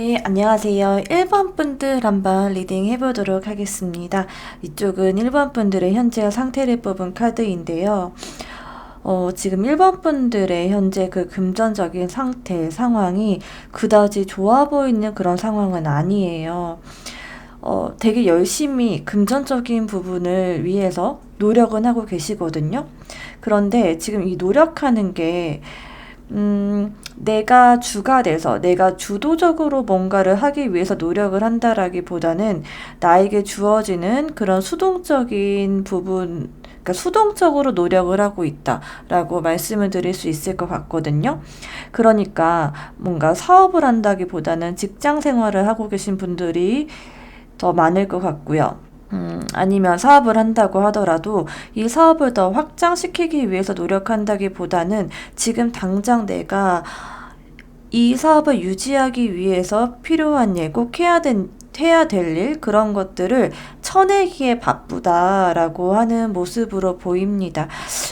네, 안녕하세요. 1번 분들 한번 리딩 해보도록 하겠습니다. 이쪽은 1번 분들의 현재 상태를 뽑은 카드인데요. 지금 1번 분들의 현재 그 금전적인 상태, 상황이 그다지 좋아 보이는 그런 상황은 아니에요. 되게 열심히 금전적인 부분을 위해서 노력은 하고 계시거든요. 그런데 지금 이 노력하는 게 내가 주가 돼서 내가 주도적으로 뭔가를 하기 위해서 노력을 한다라기보다는 나에게 주어지는 그런 수동적인 부분, 그러니까 수동적으로 노력을 하고 있다라고 말씀을 드릴 수 있을 것 같거든요. 그러니까 뭔가 사업을 한다기보다는 직장 생활을 하고 계신 분들이 더 많을 것 같고요. 아니면 사업을 한다고 하더라도 이 사업을 더 확장시키기 위해서 노력한다기보다는 지금 당장 내가 이 사업을 유지하기 위해서 필요한 일, 꼭 해야 될 일, 그런 것들을 쳐내기에 바쁘다라고 하는 모습으로 보입니다.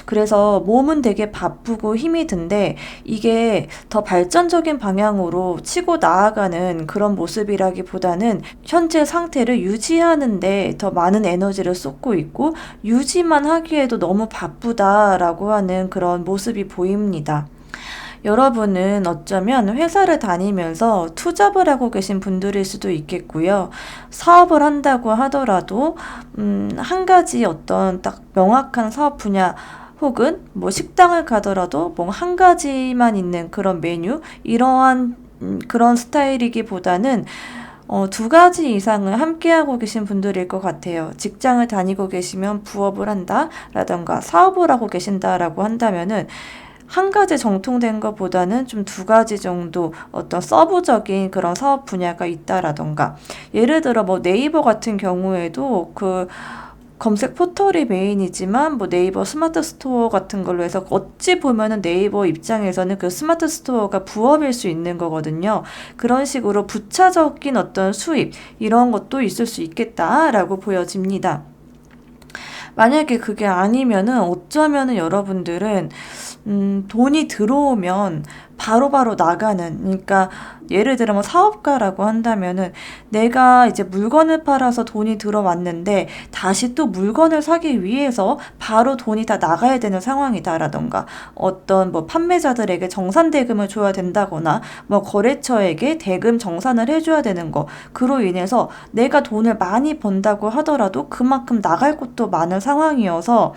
그래서 몸은 되게 바쁘고 힘이 든데 이게 더 발전적인 방향으로 치고 나아가는 그런 모습이라기보다는 현재 상태를 유지하는데 더 많은 에너지를 쏟고 있고 유지만 하기에도 너무 바쁘다라고 하는 그런 모습이 보입니다. 여러분은 어쩌면 회사를 다니면서 투잡을 하고 계신 분들일 수도 있겠고요. 사업을 한다고 하더라도, 한 가지 어떤 딱 명확한 사업 분야, 혹은 뭐 식당을 가더라도 뭐 한 가지만 있는 그런 메뉴, 이러한 그런 스타일이기보다는 두 가지 이상을 함께하고 계신 분들일 것 같아요. 직장을 다니고 계시면 부업을 한다, 라던가 사업을 하고 계신다라고 한다면은 한 가지 정통된 것보다는 좀 두 가지 정도 어떤 서브적인 그런 사업 분야가 있다라던가 예를 들어 뭐 네이버 같은 경우에도 그 검색 포털이 메인이지만 뭐 네이버 스마트 스토어 같은 걸로 해서 어찌 보면은 네이버 입장에서는 그 스마트 스토어가 부업일 수 있는 거거든요. 그런 식으로 부차적인 어떤 수입 이런 것도 있을 수 있겠다라고 보여집니다. 만약에 그게 아니면은 어쩌면은 여러분들은 돈이 들어오면 바로바로 나가는, 그러니까 예를 들어 뭐 사업가라고 한다면은 내가 이제 물건을 팔아서 돈이 들어왔는데 다시 또 물건을 사기 위해서 바로 돈이 다 나가야 되는 상황이다라던가 어떤 뭐 판매자들에게 정산 대금을 줘야 된다거나 뭐 거래처에게 대금 정산을 해줘야 되는 거, 그로 인해서 내가 돈을 많이 번다고 하더라도 그만큼 나갈 곳도 많은 상황이어서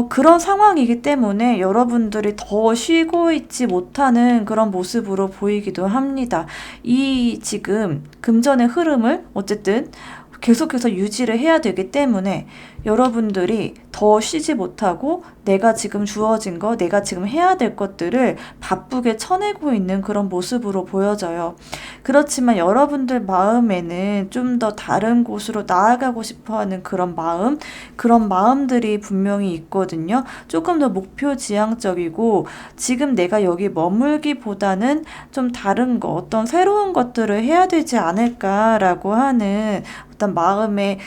그런 상황이기 때문에 여러분들이 더 쉬고 있지 못하는 그런 모습으로 보이기도 합니다. 이 지금 금전의 흐름을 어쨌든 계속해서 유지를 해야 되기 때문에 여러분들이 더 쉬지 못하고 내가 지금 주어진 거, 내가 지금 해야 될 것들을 바쁘게 쳐내고 있는 그런 모습으로 보여져요. 그렇지만 여러분들 마음에는 좀 더 다른 곳으로 나아가고 싶어 하는 그런 마음, 그런 마음들이 분명히 있거든요. 조금 더 목표 지향적이고 지금 내가 여기 머물기보다는 좀 다른 거, 어떤 새로운 것들을 해야 되지 않을까라고 하는 어떤 마음에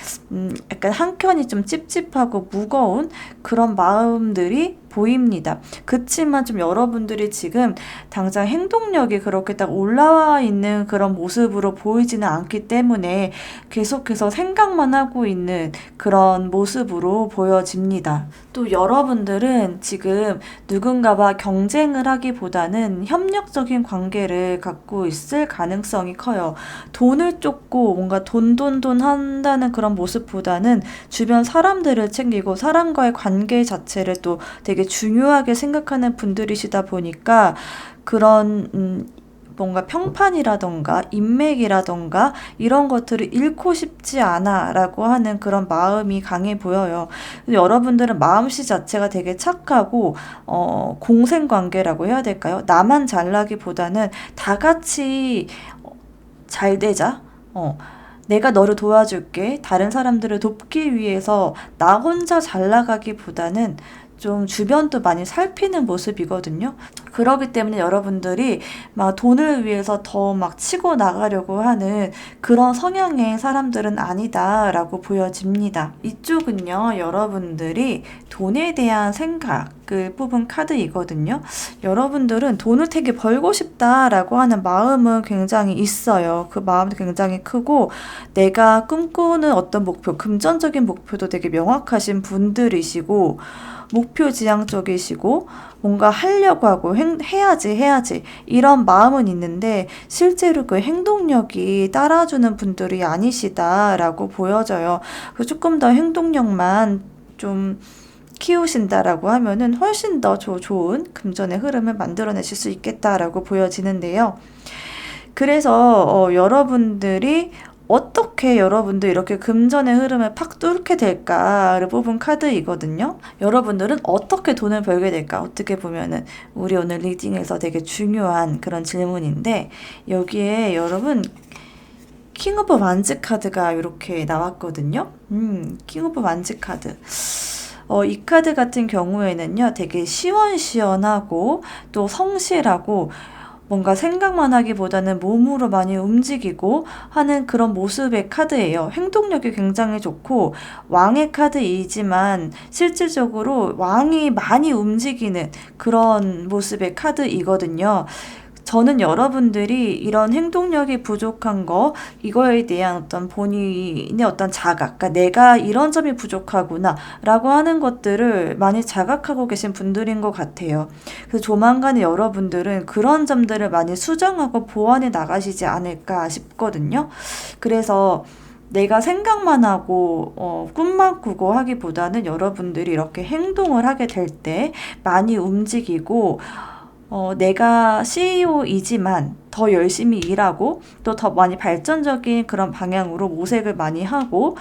약간 한켠이 좀 찝찝하고 무거운 그런 마음들이 보입니다. 그치만 좀 여러분들이 지금 당장 행동력이 그렇게 딱 올라와 있는 그런 모습으로 보이지는 않기 때문에 계속해서 생각만 하고 있는 그런 모습으로 보여집니다. 또 여러분들은 지금 누군가와 경쟁을 하기보다는 협력적인 관계를 갖고 있을 가능성이 커요. 돈을 쫓고 뭔가 돈 한다는 그런 모습보다는 주변 사람들을 챙기고 사람과의 관계 자체를 또 되게 중요하게 생각하는 분들이시다 보니까 그런 뭔가 평판이라던가 인맥이라던가 이런 것들을 잃고 싶지 않아 라고 하는 그런 마음이 강해 보여요. 여러분들은 마음씨 자체가 되게 착하고 공생관계라고 해야 될까요? 나만 잘나기보다는 다 같이 잘 되자. 내가 너를 도와줄게. 다른 사람들을 돕기 위해서 나 혼자 잘 나가기보다는 좀 주변도 많이 살피는 모습이거든요. 그렇기 때문에 여러분들이 막 돈을 위해서 더 막 치고 나가려고 하는 그런 성향의 사람들은 아니다라고 보여집니다. 이쪽은요, 여러분들이 돈에 대한 생각을 뽑은 카드이거든요. 여러분들은 돈을 되게 벌고 싶다라고 하는 마음은 굉장히 있어요. 그 마음도 굉장히 크고 내가 꿈꾸는 어떤 목표, 금전적인 목표도 되게 명확하신 분들이시고 목표 지향적이시고 뭔가 하려고 하고 해야지 이런 마음은 있는데 실제로 그 행동력이 따라주는 분들이 아니시다라고 보여져요. 그래서 조금 더 행동력만 좀 키우신다라고 하면은 훨씬 더 좋은 금전의 흐름을 만들어내실 수 있겠다라고 보여지는데요. 그래서 여러분들이 어떻게 여러분들 이렇게 금전의 흐름을 팍 뚫게 될까를 뽑은 카드이거든요. 여러분들은 어떻게 돈을 벌게 될까? 어떻게 보면은 우리 오늘 리딩에서 되게 중요한 그런 질문인데 여기에 여러분 킹 오브 완즈 카드가 이렇게 나왔거든요. 킹 오브 완즈 카드. 이 카드 같은 경우에는요, 되게 시원시원하고 또 성실하고 뭔가 생각만 하기보다는 몸으로 많이 움직이고 하는 그런 모습의 카드예요. 행동력이 굉장히 좋고 왕의 카드이지만 실질적으로 왕이 많이 움직이는 그런 모습의 카드이거든요. 저는 여러분들이 이런 행동력이 부족한 거, 이거에 대한 어떤 본인의 어떤 자각, 그러니까 내가 이런 점이 부족하구나 라고 하는 것들을 많이 자각하고 계신 분들인 것 같아요. 그래서 조만간에 여러분들은 그런 점들을 많이 수정하고 보완해 나가시지 않을까 싶거든요. 그래서 내가 생각만 하고 꿈만 꾸고 하기보다는 여러분들이 이렇게 행동을 하게 될 때 많이 움직이고 내가 CEO이지만 더 열심히 일하고 또 더 많이 발전적인 그런 방향으로 모색을 많이 하고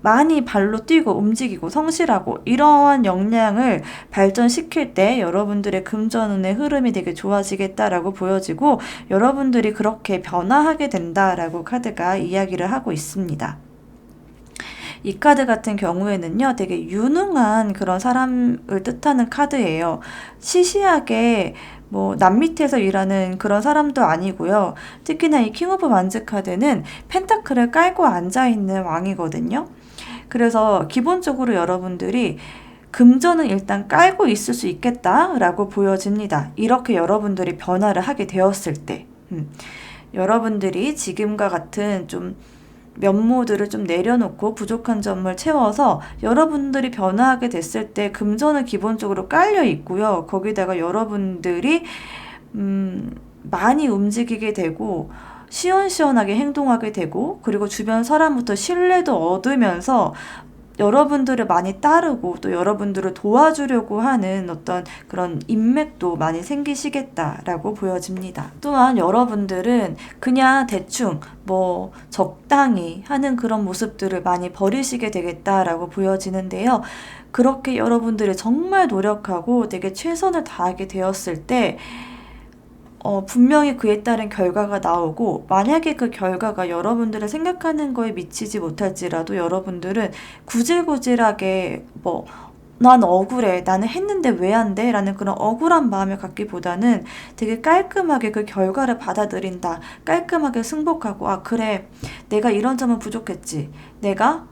많이 발로 뛰고 움직이고 성실하고 이러한 역량을 발전시킬 때 여러분들의 금전운의 흐름이 되게 좋아지겠다라고 보여지고 여러분들이 그렇게 변화하게 된다라고 카드가 이야기를 하고 있습니다. 이 카드 같은 경우에는요, 되게 유능한 그런 사람을 뜻하는 카드예요. 시시하게 남 밑에서 일하는 그런 사람도 아니고요. 특히나 이 킹 오브 완즈 카드는 펜타클을 깔고 앉아있는 왕이거든요. 그래서 기본적으로 여러분들이 금전은 일단 깔고 있을 수 있겠다라고 보여집니다. 이렇게 여러분들이 변화를 하게 되었을 때. 여러분들이 지금과 같은 좀 면모들을 좀 내려놓고 부족한 점을 채워서 여러분들이 변화하게 됐을 때 금전은 기본적으로 깔려 있고요. 거기다가 여러분들이 많이 움직이게 되고 시원시원하게 행동하게 되고 그리고 주변 사람부터 신뢰도 얻으면서 여러분들을 많이 따르고 또 여러분들을 도와주려고 하는 어떤 그런 인맥도 많이 생기시겠다라고 보여집니다. 또한 여러분들은 그냥 대충 적당히 하는 그런 모습들을 많이 버리시게 되겠다라고 보여지는데요. 그렇게 여러분들이 정말 노력하고 되게 최선을 다하게 되었을 때 분명히 그에 따른 결과가 나오고 만약에 그 결과가 여러분들의 생각하는 거에 미치지 못할지라도 여러분들은 구질구질하게 난 억울해. 나는 했는데 왜 안 돼? 라는 그런 억울한 마음을 갖기보다는 되게 깔끔하게 그 결과를 받아들인다. 깔끔하게 승복하고 그래. 내가 이런 점은 부족했지. 내가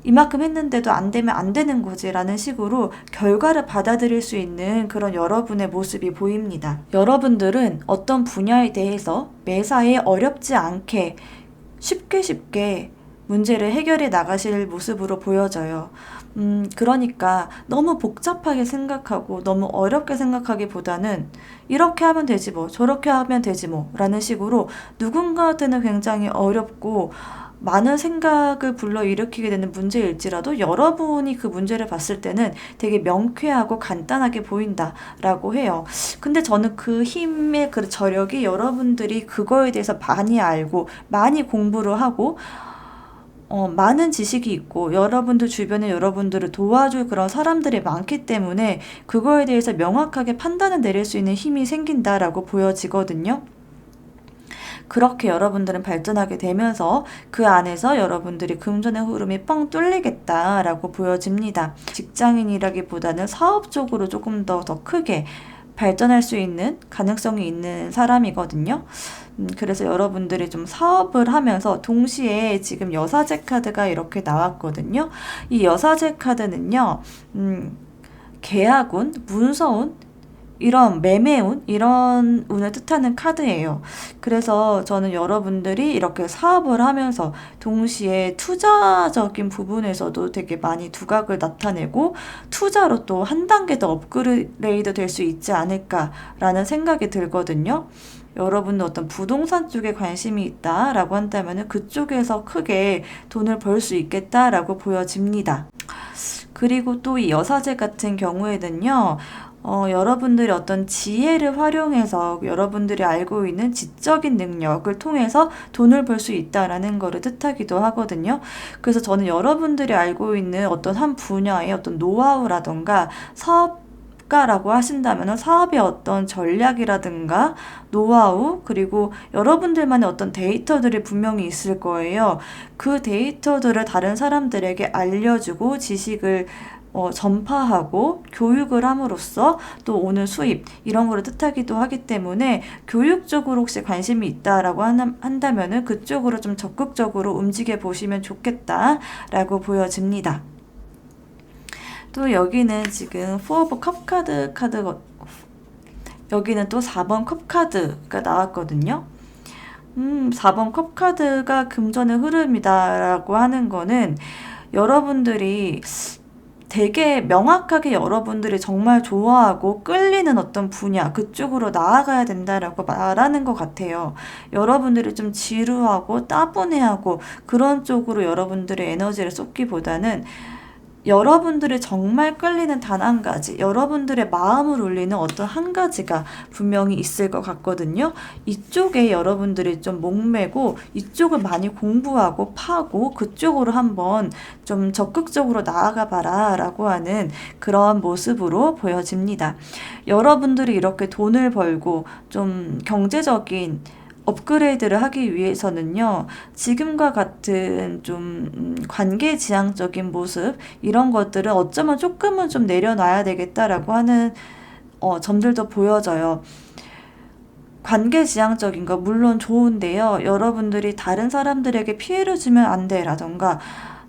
이만큼 했는데도 안 되면 안 되는 거지 라는 식으로 결과를 받아들일 수 있는 그런 여러분의 모습이 보입니다. 여러분들은 어떤 분야에 대해서 매사에 어렵지 않게 쉽게 문제를 해결해 나가실 모습으로 보여져요. 그러니까 너무 복잡하게 생각하고 너무 어렵게 생각하기보다는 이렇게 하면 되지 저렇게 하면 되지 라는 식으로 누군가한테는 굉장히 어렵고 많은 생각을 불러일으키게 되는 문제일지라도 여러분이 그 문제를 봤을 때는 되게 명쾌하고 간단하게 보인다라고 해요. 근데 저는 그 힘의 그 저력이 여러분들이 그거에 대해서 많이 알고 많이 공부를 하고 많은 지식이 있고 여러분들 주변에 여러분들을 도와줄 그런 사람들이 많기 때문에 그거에 대해서 명확하게 판단을 내릴 수 있는 힘이 생긴다라고 보여지거든요. 그렇게 여러분들은 발전하게 되면서 그 안에서 여러분들이 금전의 흐름이 뻥 뚫리겠다라고 보여집니다. 직장인이라기보다는 사업적으로 조금 더 크게 발전할 수 있는 가능성이 있는 사람이거든요. 그래서 여러분들이 좀 사업을 하면서 동시에 지금 여사제 카드가 이렇게 나왔거든요. 이 여사제 카드는요, 계약운, 문서운, 이런 매매운, 이런 운을 뜻하는 카드예요. 그래서 저는 여러분들이 이렇게 사업을 하면서 동시에 투자적인 부분에서도 되게 많이 두각을 나타내고 투자로 또 한 단계 더 업그레이드 될 수 있지 않을까라는 생각이 들거든요. 여러분도 어떤 부동산 쪽에 관심이 있다라고 한다면 그쪽에서 크게 돈을 벌 수 있겠다라고 보여집니다. 그리고 또 이 여사제 같은 경우에는요, 여러분들이 어떤 지혜를 활용해서 여러분들이 알고 있는 지적인 능력을 통해서 돈을 벌 수 있다라는 거를 뜻하기도 하거든요. 그래서 저는 여러분들이 알고 있는 어떤 한 분야의 어떤 노하우라던가 사업가라고 하신다면 사업의 어떤 전략이라든가 노하우, 그리고 여러분들만의 어떤 데이터들이 분명히 있을 거예요. 그 데이터들을 다른 사람들에게 알려주고 지식을 전파하고 교육을 함으로써 또 오는 수입 이런 거를 뜻하기도 하기 때문에 교육적으로 혹시 관심이 있다라고 한다면은 그쪽으로 좀 적극적으로 움직여 보시면 좋겠다라고 보여집니다. 또 여기는 지금 4 오브 컵 카드 여기는 또 4번 컵 카드가 나왔거든요. 4번 컵 카드가 금전의 흐름이다라고 하는 거는 여러분들이 되게 명확하게 여러분들이 정말 좋아하고 끌리는 어떤 분야 그쪽으로 나아가야 된다라고 말하는 것 같아요. 여러분들이 좀 지루하고 따분해하고 그런 쪽으로 여러분들의 에너지를 쏟기보다는 여러분들이 정말 끌리는 단 한 가지, 여러분들의 마음을 울리는 어떤 한 가지가 분명히 있을 것 같거든요. 이쪽에 여러분들이 좀 목매고 이쪽을 많이 공부하고 파고 그쪽으로 한번 좀 적극적으로 나아가 봐라 라고 하는 그런 모습으로 보여집니다. 여러분들이 이렇게 돈을 벌고 좀 경제적인 업그레이드를 하기 위해서는요, 지금과 같은 좀 관계지향적인 모습, 이런 것들을 어쩌면 조금은 좀 내려놔야 되겠다라고 하는 점들도 보여져요. 관계지향적인 거 물론 좋은데요. 여러분들이 다른 사람들에게 피해를 주면 안 돼라던가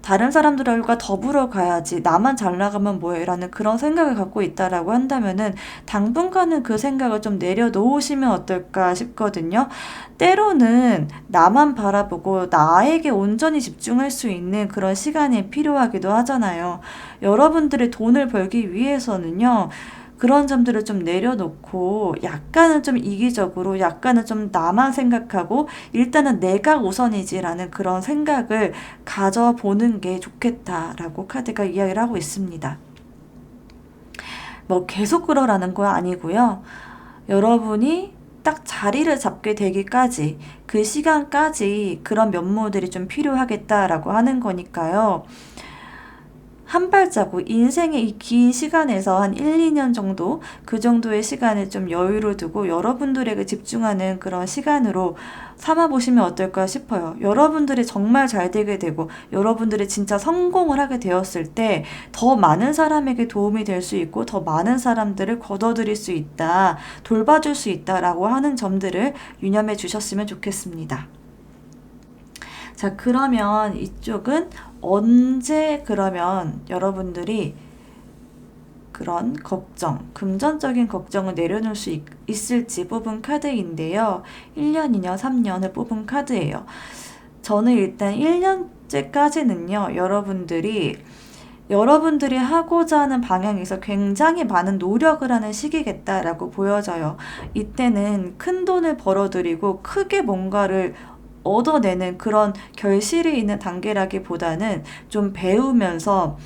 다른 사람들과 더불어 가야지 나만 잘 나가면 뭐해 라는 그런 생각을 갖고 있다라고 한다면은 당분간은 그 생각을 좀 내려놓으시면 어떨까 싶거든요. 때로는 나만 바라보고 나에게 온전히 집중할 수 있는 그런 시간이 필요하기도 하잖아요. 여러분들이 돈을 벌기 위해서는요. 그런 점들을 좀 내려놓고 약간은 좀 이기적으로 약간은 좀 나만 생각하고 일단은 내가 우선이지라는 그런 생각을 가져보는 게 좋겠다라고 카드가 이야기를 하고 있습니다. 뭐 계속 그러라는 거 아니고요. 여러분이 딱 자리를 잡게 되기까지 그 시간까지 그런 면모들이 좀 필요하겠다라고 하는 거니까요. 한 발자국, 인생의 이 긴 시간에서 한 1, 2년 정도, 그 정도의 시간을 좀 여유를 두고 여러분들에게 집중하는 그런 시간으로 삼아보시면 어떨까 싶어요. 여러분들이 정말 잘 되게 되고, 여러분들이 진짜 성공을 하게 되었을 때, 더 많은 사람에게 도움이 될 수 있고, 더 많은 사람들을 거둬들일 수 있다, 돌봐줄 수 있다라고 하는 점들을 유념해 주셨으면 좋겠습니다. 자, 그러면 이쪽은 언제 그러면 여러분들이 그런 걱정, 금전적인 걱정을 내려놓을 수 있을지 뽑은 카드인데요. 1년, 2년, 3년을 뽑은 카드예요. 저는 일단 1년째까지는요, 여러분들이 하고자 하는 방향에서 굉장히 많은 노력을 하는 시기겠다라고 보여져요. 이때는 큰 돈을 벌어들이고 크게 뭔가를 얻어내는 그런 결실이 있는 단계라기보다는 좀 배우면서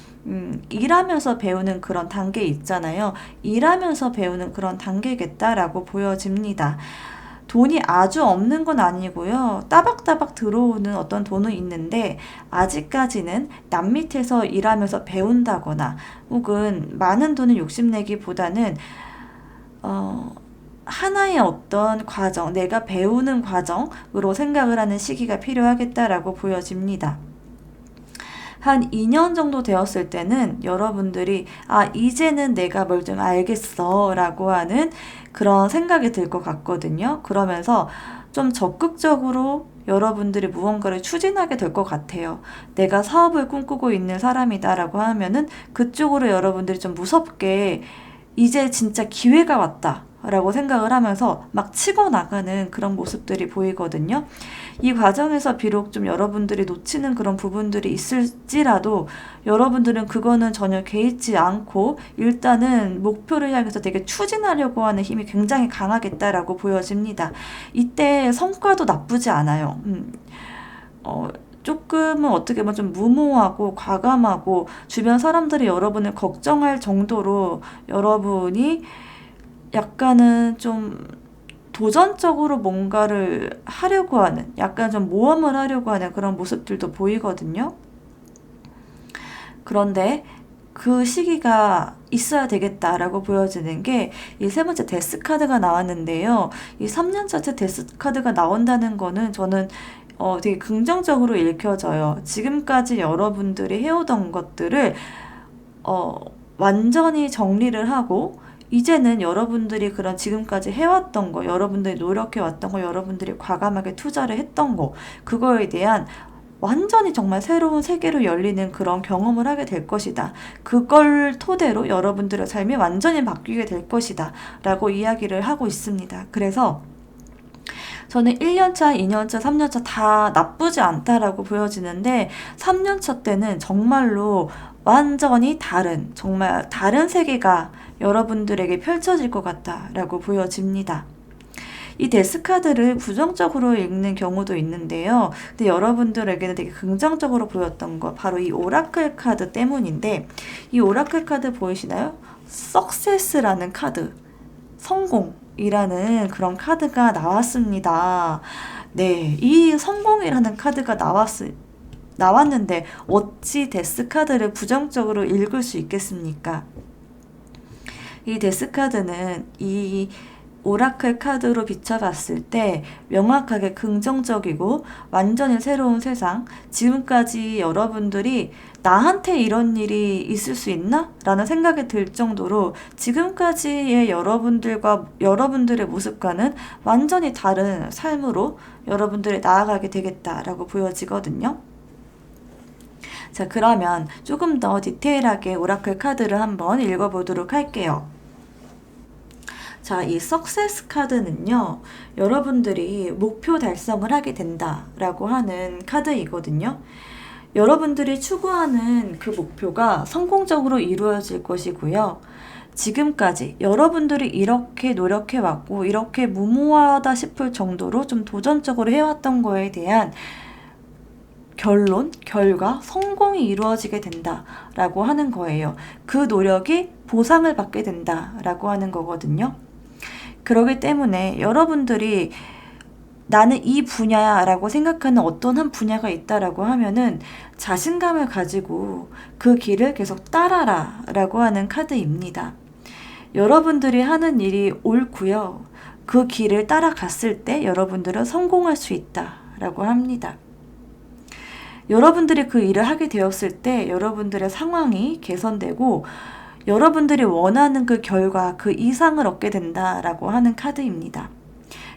일하면서 배우는 그런 단계 있잖아요. 일하면서 배우는 그런 단계겠다라고 보여집니다. 돈이 아주 없는 건 아니고요. 따박따박 들어오는 어떤 돈은 있는데 아직까지는 남 밑에서 일하면서 배운다거나 혹은 많은 돈을 욕심내기보다는 하나의 어떤 과정, 내가 배우는 과정으로 생각을 하는 시기가 필요하겠다라고 보여집니다. 한 2년 정도 되었을 때는 여러분들이 이제는 내가 뭘 좀 알겠어 라고 하는 그런 생각이 들 것 같거든요. 그러면서 좀 적극적으로 여러분들이 무언가를 추진하게 될 것 같아요. 내가 사업을 꿈꾸고 있는 사람이다 라고 하면은 그쪽으로 여러분들이 좀 무섭게 이제 진짜 기회가 왔다 라고 생각을 하면서 막 치고 나가는 그런 모습들이 보이거든요. 이 과정에서 비록 좀 여러분들이 놓치는 그런 부분들이 있을지라도 여러분들은 그거는 전혀 개의치 않고 일단은 목표를 향해서 되게 추진하려고 하는 힘이 굉장히 강하겠다라고 보여집니다. 이때 성과도 나쁘지 않아요. 조금은 어떻게 보면 좀 무모하고 과감하고 주변 사람들이 여러분을 걱정할 정도로 여러분이 약간은 좀 도전적으로 뭔가를 하려고 하는, 약간 좀 모험을 하려고 하는 그런 모습들도 보이거든요. 그런데 그 시기가 있어야 되겠다라고 보여지는 게 이 세 번째 데스 카드가 나왔는데요. 이 3년째 데스 카드가 나온다는 거는 저는 되게 긍정적으로 읽혀져요. 지금까지 여러분들이 해오던 것들을 완전히 정리를 하고 이제는 여러분들이 그런 지금까지 해왔던 거, 여러분들이 노력해왔던 거, 여러분들이 과감하게 투자를 했던 거, 그거에 대한 완전히 정말 새로운 세계로 열리는 그런 경험을 하게 될 것이다. 그걸 토대로 여러분들의 삶이 완전히 바뀌게 될 것이다. 라고 이야기를 하고 있습니다. 그래서 저는 1년차, 2년차, 3년차 다 나쁘지 않다라고 보여지는데 3년차 때는 정말로 완전히 다른, 정말 다른 세계가 여러분들에게 펼쳐질 것 같다라고 보여집니다. 이 데스카드를 부정적으로 읽는 경우도 있는데요. 근데 여러분들에게는 되게 긍정적으로 보였던 거 바로 이 오라클 카드 때문인데 이 오라클 카드 보이시나요? 석세스라는 카드, 성공이라는 그런 카드가 나왔습니다. 네, 이 성공이라는 카드가 나왔는데 어찌 데스카드를 부정적으로 읽을 수 있겠습니까? 이 데스카드는 이 오라클 카드로 비춰봤을 때 명확하게 긍정적이고 완전히 새로운 세상, 지금까지 여러분들이 나한테 이런 일이 있을 수 있나? 라는 생각이 들 정도로 지금까지의 여러분들의 모습과는 완전히 다른 삶으로 여러분들이 나아가게 되겠다라고 보여지거든요. 자, 그러면 조금 더 디테일하게 오라클 카드를 한번 읽어보도록 할게요. 자, 이 석세스 카드는요, 여러분들이 목표 달성을 하게 된다라고 하는 카드이거든요. 여러분들이 추구하는 그 목표가 성공적으로 이루어질 것이고요. 지금까지 여러분들이 이렇게 노력해왔고, 이렇게 무모하다 싶을 정도로 좀 도전적으로 해왔던 거에 대한 결과, 성공이 이루어지게 된다라고 하는 거예요. 그 노력이 보상을 받게 된다라고 하는 거거든요. 그렇기 때문에 여러분들이 나는 이 분야야 라고 생각하는 어떤 한 분야가 있다라고 하면은 자신감을 가지고 그 길을 계속 따라라 라고 하는 카드입니다. 여러분들이 하는 일이 옳고요. 그 길을 따라갔을 때 여러분들은 성공할 수 있다 라고 합니다. 여러분들이 그 일을 하게 되었을 때 여러분들의 상황이 개선되고 여러분들이 원하는 그 결과, 그 이상을 얻게 된다라고 하는 카드입니다.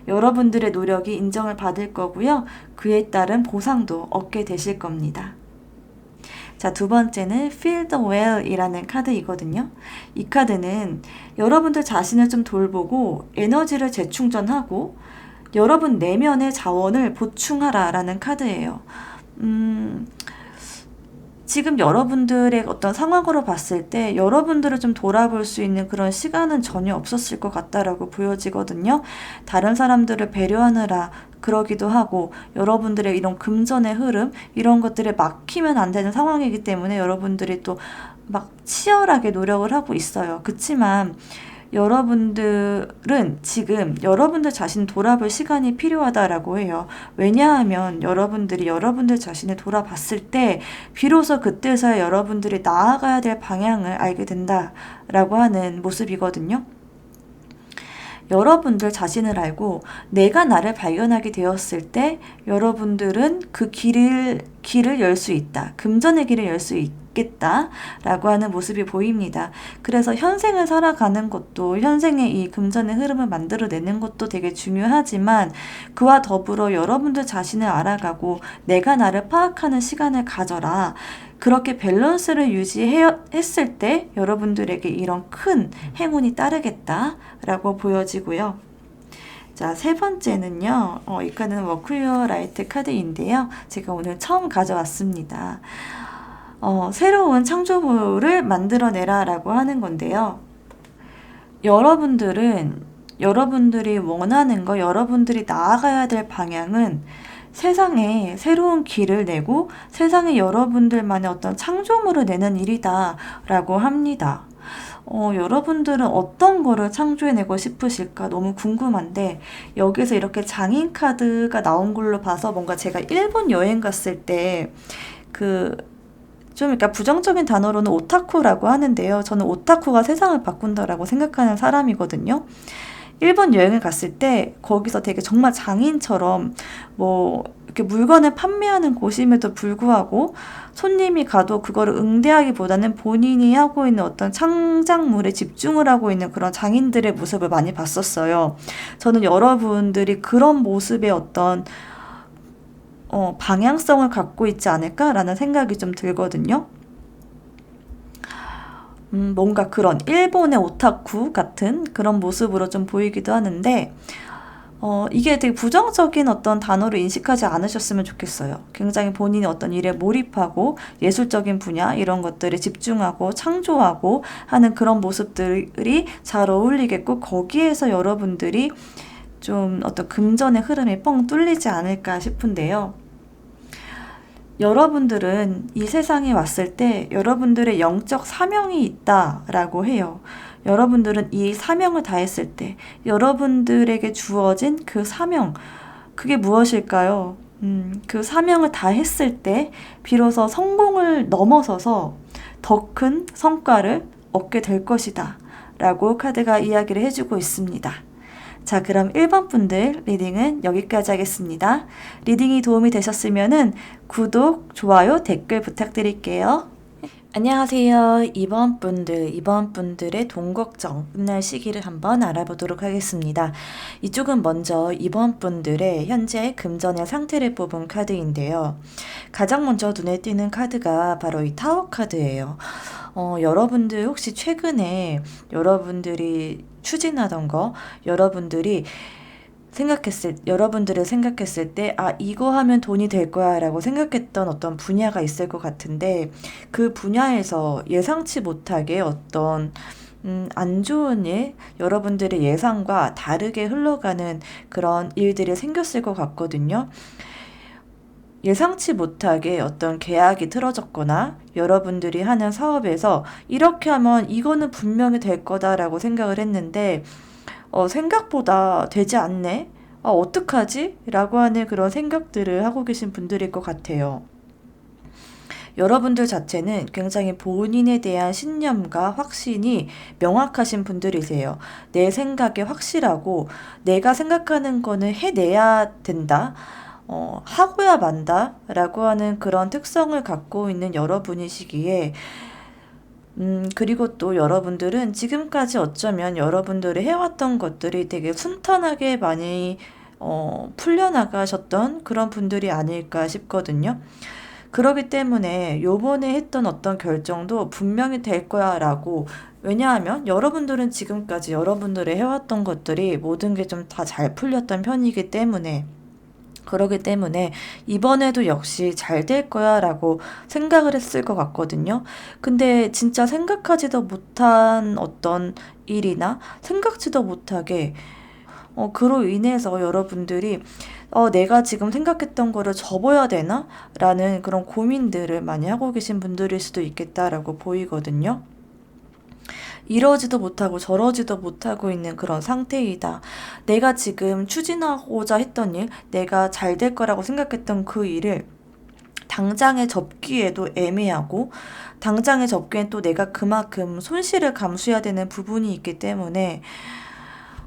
여러분들의 노력이 인정을 받을 거고요. 그에 따른 보상도 얻게 되실 겁니다. 자, 두 번째는 Feel the Well이라는 카드이거든요. 이 카드는 여러분들 자신을 좀 돌보고 에너지를 재충전하고 여러분 내면의 자원을 보충하라 라는 카드예요. 지금 여러분들의 어떤 상황으로 봤을 때 여러분들을 좀 돌아볼 수 있는 그런 시간은 전혀 없었을 것 같다라고 보여지거든요. 다른 사람들을 배려하느라 그러기도 하고 여러분들의 이런 금전의 흐름 이런 것들에 막히면 안 되는 상황이기 때문에 여러분들이 또 막 치열하게 노력을 하고 있어요. 그치만 여러분들은 지금 여러분들 자신 돌아볼 시간이 필요하다라고 해요. 왜냐하면 여러분들이 여러분들 자신을 돌아봤을 때 비로소 그때서야 여러분들이 나아가야 될 방향을 알게 된다라고 하는 모습이거든요. 여러분들 자신을 알고 내가 나를 발견하게 되었을 때 여러분들은 그 길을 열 수 있다. 금전의 길을 열 수 있겠다라고 하는 모습이 보입니다. 그래서 현생을 살아가는 것도 현생의 이 금전의 흐름을 만들어내는 것도 되게 중요하지만 그와 더불어 여러분들 자신을 알아가고 내가 나를 파악하는 시간을 가져라. 그렇게 밸런스를 유지했을 때 여러분들에게 이런 큰 행운이 따르겠다라고 보여지고요. 자, 세 번째는요. 이 카드는 워크유어 라이트 카드인데요. 제가 오늘 처음 가져왔습니다. 새로운 창조물을 만들어내라 라고 하는 건데요. 여러분들이 원하는 거, 여러분들이 나아가야 될 방향은 세상에 새로운 길을 내고 세상에 여러분들만의 어떤 창조물을 내는 일이다 라고 합니다. 여러분들은 어떤 거를 창조해내고 싶으실까 너무 궁금한데 여기서 이렇게 장인 카드가 나온 걸로 봐서 뭔가 제가 일본 여행 갔을 때 그러니까 부정적인 단어로는 오타쿠라고 하는데요. 저는 오타쿠가 세상을 바꾼다라고 생각하는 사람이거든요. 일본 여행을 갔을 때 거기서 되게 정말 장인처럼 이렇게 물건을 판매하는 곳임에도 불구하고 손님이 가도 그거를 응대하기보다는 본인이 하고 있는 어떤 창작물에 집중을 하고 있는 그런 장인들의 모습을 많이 봤었어요. 저는 여러분들이 그런 모습의 어떤 방향성을 갖고 있지 않을까라는 생각이 좀 들거든요. 뭔가 그런 일본의 오타쿠 같은 그런 모습으로 좀 보이기도 하는데 이게 되게 부정적인 어떤 단어로 인식하지 않으셨으면 좋겠어요. 굉장히 본인이 어떤 일에 몰입하고 예술적인 분야 이런 것들에 집중하고 창조하고 하는 그런 모습들이 잘 어울리겠고 거기에서 여러분들이 좀 어떤 금전의 흐름이 뻥 뚫리지 않을까 싶은데요. 여러분들은 이 세상에 왔을 때 여러분들의 영적 사명이 있다라고 해요. 여러분들은 이 사명을 다했을 때 여러분들에게 주어진 그 사명, 그게 무엇일까요? 그 사명을 다했을 때 비로소 성공을 넘어서서 더 큰 성과를 얻게 될 것이다 라고 카드가 이야기를 해주고 있습니다. 자, 그럼 1번 분들 리딩은 여기까지 하겠습니다. 리딩이 도움이 되셨으면 구독, 좋아요, 댓글 부탁드릴게요. 안녕하세요. 2번 분들의 돈 걱정 끝날 시기를 한번 알아보도록 하겠습니다. 이쪽은 먼저 2번 분들의 현재 금전의 상태를 뽑은 카드인데요. 가장 먼저 눈에 띄는 카드가 바로 이 타워 카드예요. 여러분들 혹시 최근에 여러분들이 추진하던 거, 여러분들을 생각했을 때, 이거 하면 돈이 될 거야 라고 생각했던 어떤 분야가 있을 것 같은데, 그 분야에서 예상치 못하게 어떤, 안 좋은 일, 여러분들의 예상과 다르게 흘러가는 그런 일들이 생겼을 것 같거든요. 예상치 못하게 어떤 계약이 틀어졌거나 여러분들이 하는 사업에서 이렇게 하면 이거는 분명히 될 거다라고 생각을 했는데 생각보다 되지 않네? 어떡하지? 라고 하는 그런 생각들을 하고 계신 분들일 것 같아요. 여러분들 자체는 굉장히 본인에 대한 신념과 확신이 명확하신 분들이세요. 내 생각에 확실하고 내가 생각하는 거는 해내야 된다. 하고야 만다 라고 하는 그런 특성을 갖고 있는 여러분이시기에 그리고 또 여러분들은 지금까지 어쩌면 여러분들이 해왔던 것들이 되게 순탄하게 많이 풀려나가셨던 그런 분들이 아닐까 싶거든요. 그렇기 때문에 요번에 했던 어떤 결정도 분명히 될 거야 라고, 왜냐하면 여러분들은 지금까지 여러분들이 해왔던 것들이 모든 게 좀 다 잘 풀렸던 편이기 때문에, 그러기 때문에 이번에도 역시 잘 될 거야 라고 생각을 했을 것 같거든요. 근데 진짜 생각하지도 못한 어떤 일이나 생각지도 못하게 그로 인해서 여러분들이 내가 지금 생각했던 거를 접어야 되나? 라는 그런 고민들을 많이 하고 계신 분들일 수도 있겠다라고 보이거든요. 이러지도 못하고 저러지도 못하고 있는 그런 상태이다. 내가 지금 추진하고자 했던 일, 내가 잘 될 거라고 생각했던 그 일을 당장에 접기에도 애매하고, 당장에 접기엔 또 내가 그만큼 손실을 감수해야 되는 부분이 있기 때문에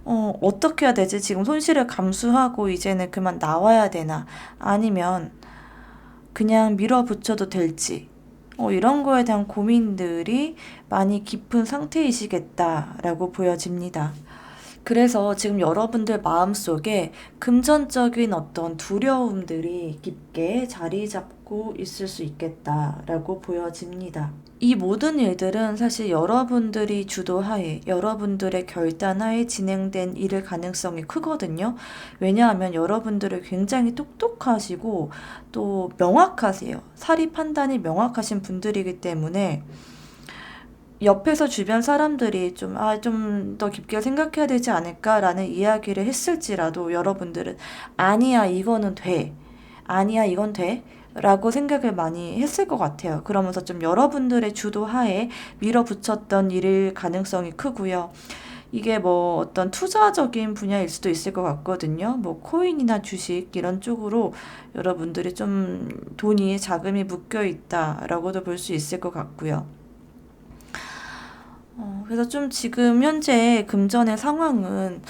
어떻게 해야 되지? 지금 손실을 감수하고 이제는 그만 나와야 되나? 아니면 그냥 밀어붙여도 될지? 이런 거에 대한 고민들이 많이 깊은 상태이시겠다라고 보여집니다. 그래서 지금 여러분들 마음속에 금전적인 어떤 두려움들이 깊게 자리 잡고 있을 수 있겠다라고 보여집니다. 이 모든 일들은 사실 여러분들이 주도하에, 여러분들의 결단하에 진행된 일일 가능성이 크거든요. 왜냐하면 여러분들을 굉장히 똑똑하시고 또 명확하세요. 사리 판단이 명확하신 분들이기 때문에 옆에서 주변 사람들이 좀 더 깊게 생각해야 되지 않을까라는 이야기를 했을지라도 여러분들은 아니야, 이거는 돼. 아니야, 이건 돼. 라고 생각을 많이 했을 것 같아요. 그러면서 좀 여러분들의 주도하에 밀어붙였던 일일 가능성이 크고요. 이게 뭐 어떤 투자적인 분야일 수도 있을 것 같거든요. 뭐 코인이나 주식 이런 쪽으로 여러분들이 좀 돈이 자금이 묶여 있다라고도 볼 수 있을 것 같고요. 그래서 좀 지금 현재 금전의 상황은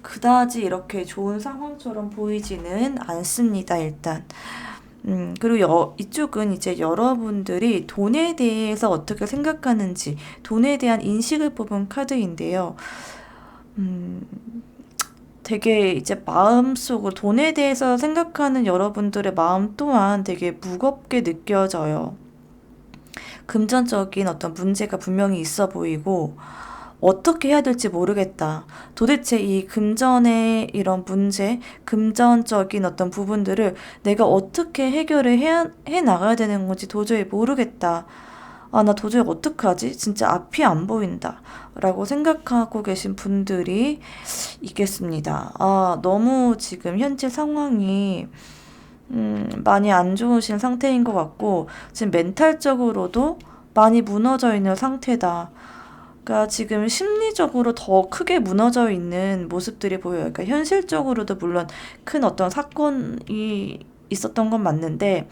그다지 이렇게 좋은 상황처럼 보이지는 않습니다, 일단. 그리고 이쪽은 이제 여러분들이 돈에 대해서 어떻게 생각하는지, 돈에 대한 인식을 뽑은 카드인데요. 되게 이제 마음속으로 돈에 대해서 생각하는 여러분들의 마음 또한 되게 무겁게 느껴져요. 금전적인 어떤 문제가 분명히 있어 보이고, 어떻게 해야 될지 모르겠다. 도대체 이 금전의 이런 문제, 금전적인 어떤 부분들을 내가 어떻게 해결을 해 나가야 되는 건지 도저히 모르겠다. 아, 나 도저히 어떡하지? 진짜 앞이 안 보인다. 라고 생각하고 계신 분들이 있겠습니다. 아, 너무 지금 현재 상황이 많이 안 좋으신 상태인 것 같고, 지금 멘탈적으로도 많이 무너져 있는 상태다. 그러니까 지금 심리적으로 더 크게 무너져 있는 모습들이 보여요. 그러니까 현실적으로도 물론 큰 어떤 사건이 있었던 건 맞는데,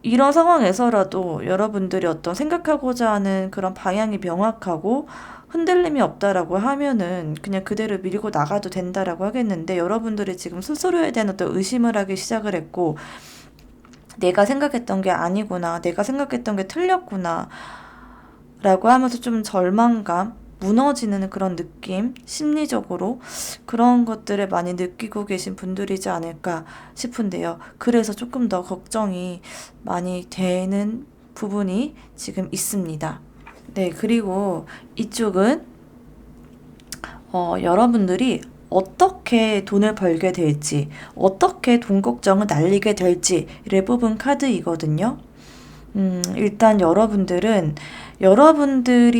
이런 상황에서라도 여러분들이 어떤 생각하고자 하는 그런 방향이 명확하고 흔들림이 없다라고 하면은 그냥 그대로 밀고 나가도 된다라고 하겠는데, 여러분들이 지금 스스로에 대한 어떤 의심을 하기 시작을 했고, 내가 생각했던 게 아니구나, 내가 생각했던 게 틀렸구나 라고 하면서 좀 절망감, 무너지는 그런 느낌, 심리적으로 그런 것들을 많이 느끼고 계신 분들이지 않을까 싶은데요. 그래서 조금 더 걱정이 많이 되는 부분이 지금 있습니다. 네, 그리고 이쪽은 여러분들이 어떻게 돈을 벌게 될지, 어떻게 돈 걱정을 날리게 될지를 뽑은 카드이거든요. 일단 여러분들이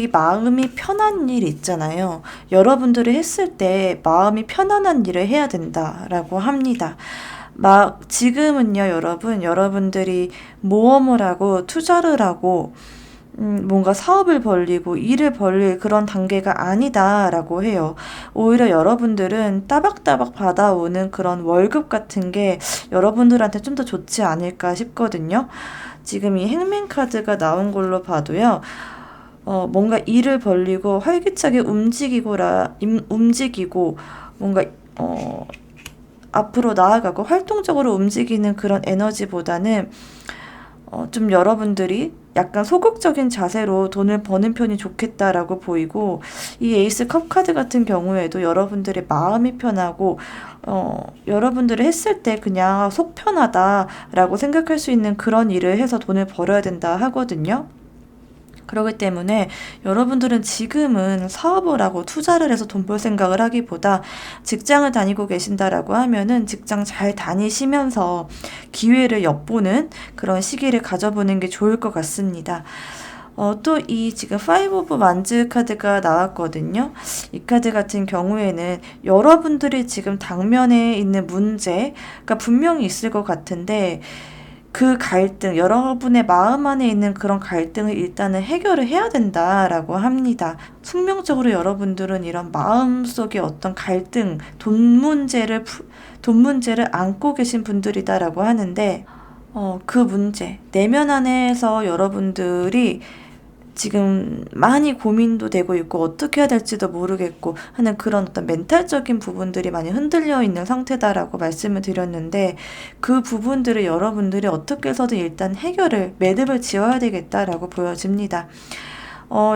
마음이 편한 일 있잖아요. 여러분들이 했을 때 마음이 편안한 일을 해야 된다라고 합니다. 지금은요, 여러분들이 모험을 하고 투자를 하고 뭔가 사업을 벌리고 일을 벌릴 그런 단계가 아니다라고 해요. 오히려 여러분들은 따박따박 받아오는 그런 월급 같은 게 여러분들한테 좀 더 좋지 않을까 싶거든요. 지금 이 행맨 카드가 나온 걸로 봐도요. 뭔가 일을 벌리고 활기차게 움직이고 뭔가 앞으로 나아가고 활동적으로 움직이는 그런 에너지보다는 좀 여러분들이 약간 소극적인 자세로 돈을 버는 편이 좋겠다라고 보이고, 이 에이스 컵 카드 같은 경우에도 여러분들의 마음이 편하고 여러분들이 했을 때 그냥 속 편하다라고 생각할 수 있는 그런 일을 해서 돈을 벌어야 된다 하거든요. 그렇기 때문에 여러분들은 지금은 사업을 하고 투자를 해서 돈 벌 생각을 하기보다 직장을 다니고 계신다라고 하면은 직장 잘 다니시면서 기회를 엿보는 그런 시기를 가져보는 게 좋을 것 같습니다. 또 이 지금 5 오브 만즈 카드가 나왔거든요. 이 카드 같은 경우에는 여러분들이 지금 당면에 있는 문제가 분명히 있을 것 같은데, 그 갈등, 여러분의 마음 안에 있는 그런 갈등을 일단은 해결을 해야 된다라고 합니다. 숙명적으로 여러분들은 이런 마음속의 어떤 갈등, 돈 문제를 안고 계신 분들이다라고 하는데, 그 문제, 내면 안에서 여러분들이 지금 많이 고민도 되고 있고 어떻게 해야 될지도 모르겠고 하는 그런 어떤 멘탈적인 부분들이 많이 흔들려 있는 상태다라고 말씀을 드렸는데, 그 부분들을 여러분들이 어떻게 해서든 일단 매듭을 지어야 되겠다라고 보여집니다.